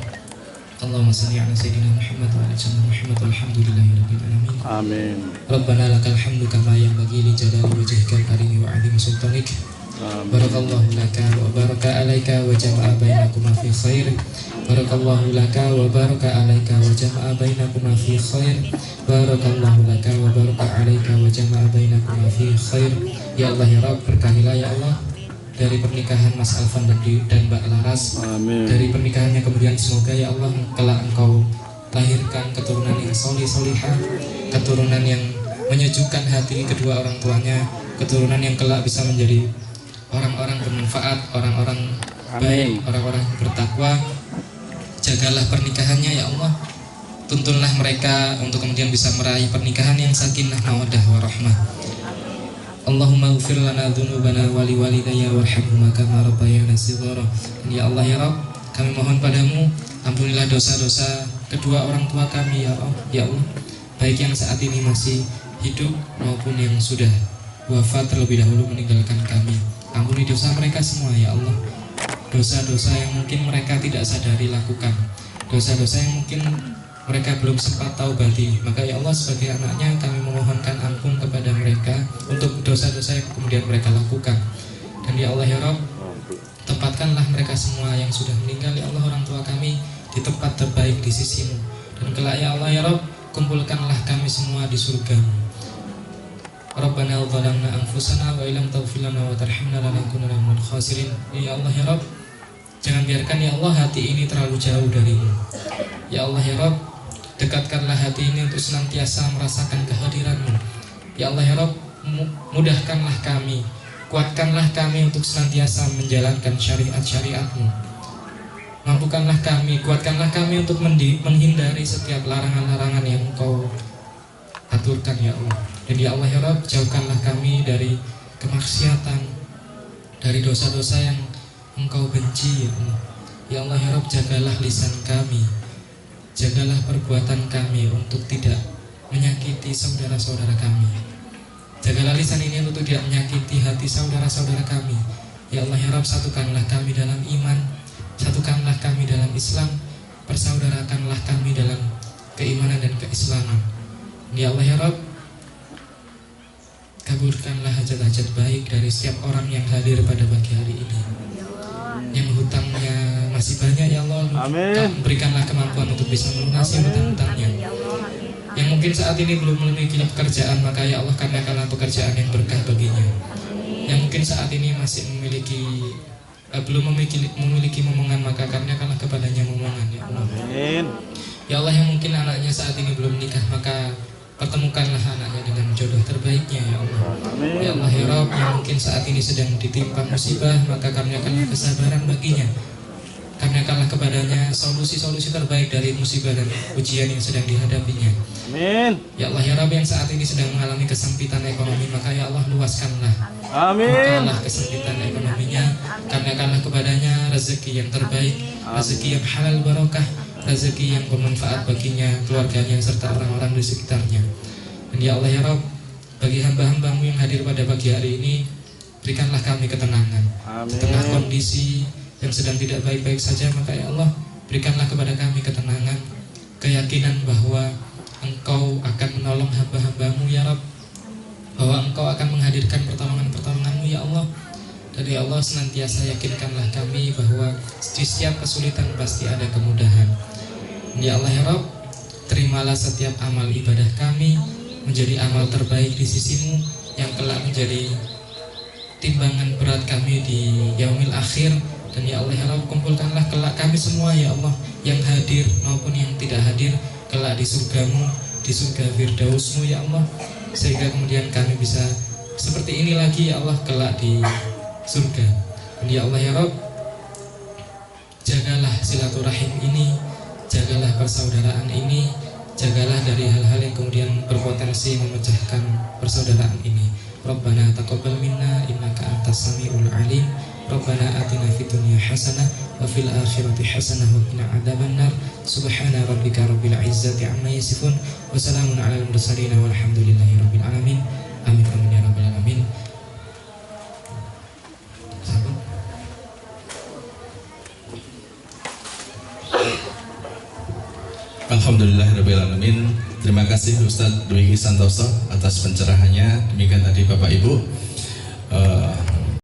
Allahumma shalli ala sayyidina Muhammad wa ala ali Muhammad walhamdulillahirabbil alamin. Amin. Rabbana lakal hamdu kama yanbaghi li jalali wajhikal karim wa 'azimi sultanik. Barakallahu laka wa baraka alaika wa jama'a bainakuma fi khair. Barakallahu laka wa baraka alaika wa jama'a bainakuma fi khair. Barakallahu laka wa baraka alaika wa jama'a bainakuma fi khair. Ya Allah ya Rabb, berkahilah ya Allah dari pernikahan Mas Alvan dan Mbak Laras. Amin. Dari pernikahannya kemudian semoga ya Allah kelak Engkau lahirkan keturunan yang solihah, keturunan yang menyejukkan hati kedua orang tuanya, keturunan yang kelak bisa menjadi orang-orang bermanfaat, orang-orang baik, orang-orang bertakwa. Jagalah pernikahannya ya Allah, tuntunlah mereka untuk kemudian bisa meraih pernikahan yang sakinah mawaddah warahmah. Allahumma ighfir lana dzunubana wa liwalidayya warhamhuma kama rabbayana shighara. Ya Allah ya Rabb, kami mohon padamu, ampunilah dosa-dosa kedua orang tua kami ya Allah, ya Allah, baik yang saat ini masih hidup maupun yang sudah wafat terlebih dahulu meninggalkan kami. Ampuni dosa mereka semua ya Allah, dosa-dosa yang mungkin mereka tidak sadari lakukan, dosa-dosa yang mungkin mereka belum sempat taubati. Maka ya Allah, sebagai anaknya kami memohonkan ampun kepada mereka untuk dosa-dosa yang kemudian mereka lakukan. Dan ya Allah ya Rabb, tempatkanlah mereka semua yang sudah meninggal ya Allah, orang tua kami, di tempat terbaik di sisimu. Dan kelak ya Allah ya Rabb, kumpulkanlah kami semua di surgamu. Rabbana zalamna anfusana wa illam taghfir lana wa tarhamna lanakunanna minal khasirin. Ya Allah ya Rabb, jangan biarkan ya Allah hati ini terlalu jauh darimu. Ya Allah ya Rabb, dekatkanlah hati ini untuk senantiasa merasakan kehadiran-Mu. Ya Allah ya Rabb, mudahkanlah kami, kuatkanlah kami untuk senantiasa menjalankan syariat-syariat-Mu. Mampukanlah kami, kuatkanlah kami untuk menghindari setiap larangan-larangan yang Engkau aturkan ya Allah. Dan ya Allah ya Rabb, jauhkanlah kami dari kemaksiatan, dari dosa-dosa yang Engkau benci ya Allah. Ya Allah ya Rabb, jagalah lisan kami, jagalah perbuatan kami untuk tidak menyakiti saudara-saudara kami. Jagalah lisan ini untuk tidak menyakiti hati saudara-saudara kami. Ya Allah ya Rabb, satukanlah kami dalam iman, satukanlah kami dalam Islam, persaudarakanlah kami dalam keimanan dan keislaman. Ya Allah ya Rabb, kabulkanlah hajat-hajat baik dari setiap orang yang hadir pada pagi hari ini. Yang hutangnya masih banyak ya Allah, berikanlah kemampuan untuk bisa melunasi hutang-hutangnya. Yang mungkin saat ini belum memiliki pekerjaan, maka ya Allah karena pekerjaan yang berkah baginya. Yang mungkin saat ini masih belum memiliki momongan, maka karena kepadanya momongan ya Allah. Ya Allah, yang mungkin anaknya saat ini belum nikah, maka pertemukanlah anaknya dengan jodoh terbaiknya ya Allah. Ya Allah ya Rabb, yang mungkin saat ini sedang ditimpa musibah, maka karuniakanlah kesabaran baginya. Karuniakanlah kepadanya solusi-solusi terbaik dari musibah dan ujian yang sedang dihadapinya. Amin. Ya Allah ya Rabb, yang saat ini sedang mengalami kesempitan ekonomi, maka ya Allah luaskanlah. Amin. Bukalah kesempitan ekonominya, karuniakanlah kepadanya rezeki yang terbaik, rezeki yang halal barokah, rezeki yang bermanfaat baginya, keluarganya, serta orang-orang di sekitarnya. Dan ya Allah ya Rabb, bagi hamba-hambamu yang hadir pada pagi hari ini, berikanlah kami ketenangan. Di tengah kondisi yang sedang tidak baik-baik saja, maka ya Allah, berikanlah kepada kami ketenangan, keyakinan bahwa Engkau akan menolong hamba-hambamu ya Rabb, bahwa Engkau akan menghadirkan pertolongan-pertolongan-Mu ya Allah. Dan ya Allah, senantiasa yakinkanlah kami bahwa di setiap kesulitan pasti ada kemudahan. Ya Allah ya Rabb, terimalah setiap amal ibadah kami menjadi amal terbaik di sisimu, yang kelak menjadi timbangan berat kami di yaumil akhir. Dan ya Allah ya Rabb, kumpulkanlah kelak kami semua ya Allah, yang hadir maupun yang tidak hadir, kelak di surgamu, di surga Firdausmu ya Allah, sehingga kemudian kami bisa seperti ini lagi ya Allah, kelak di surga. Dan ya Allah ya Rabb, jagalah silaturahim ini, jagalah persaudaraan ini, jagalah dari hal-hal yang kemudian berpotensi memecahkan persaudaraan ini. Rabbana taqabbal minna innaka antas samiul alim. Rabbana atina fid dunya hasanah wa fil akhirati hasanah wa qina adzabannar. Subhana rabbika rabbil izzati amma yasifun wa salamun alal mursalin walhamdulillahi rabbil alamin. Amin amin ya rabbal alamin. Alhamdulillahirrahmanirrahim. Terima kasih Ustadz Dwiki Santoso atas pencerahannya. Demikian tadi Bapak Ibu,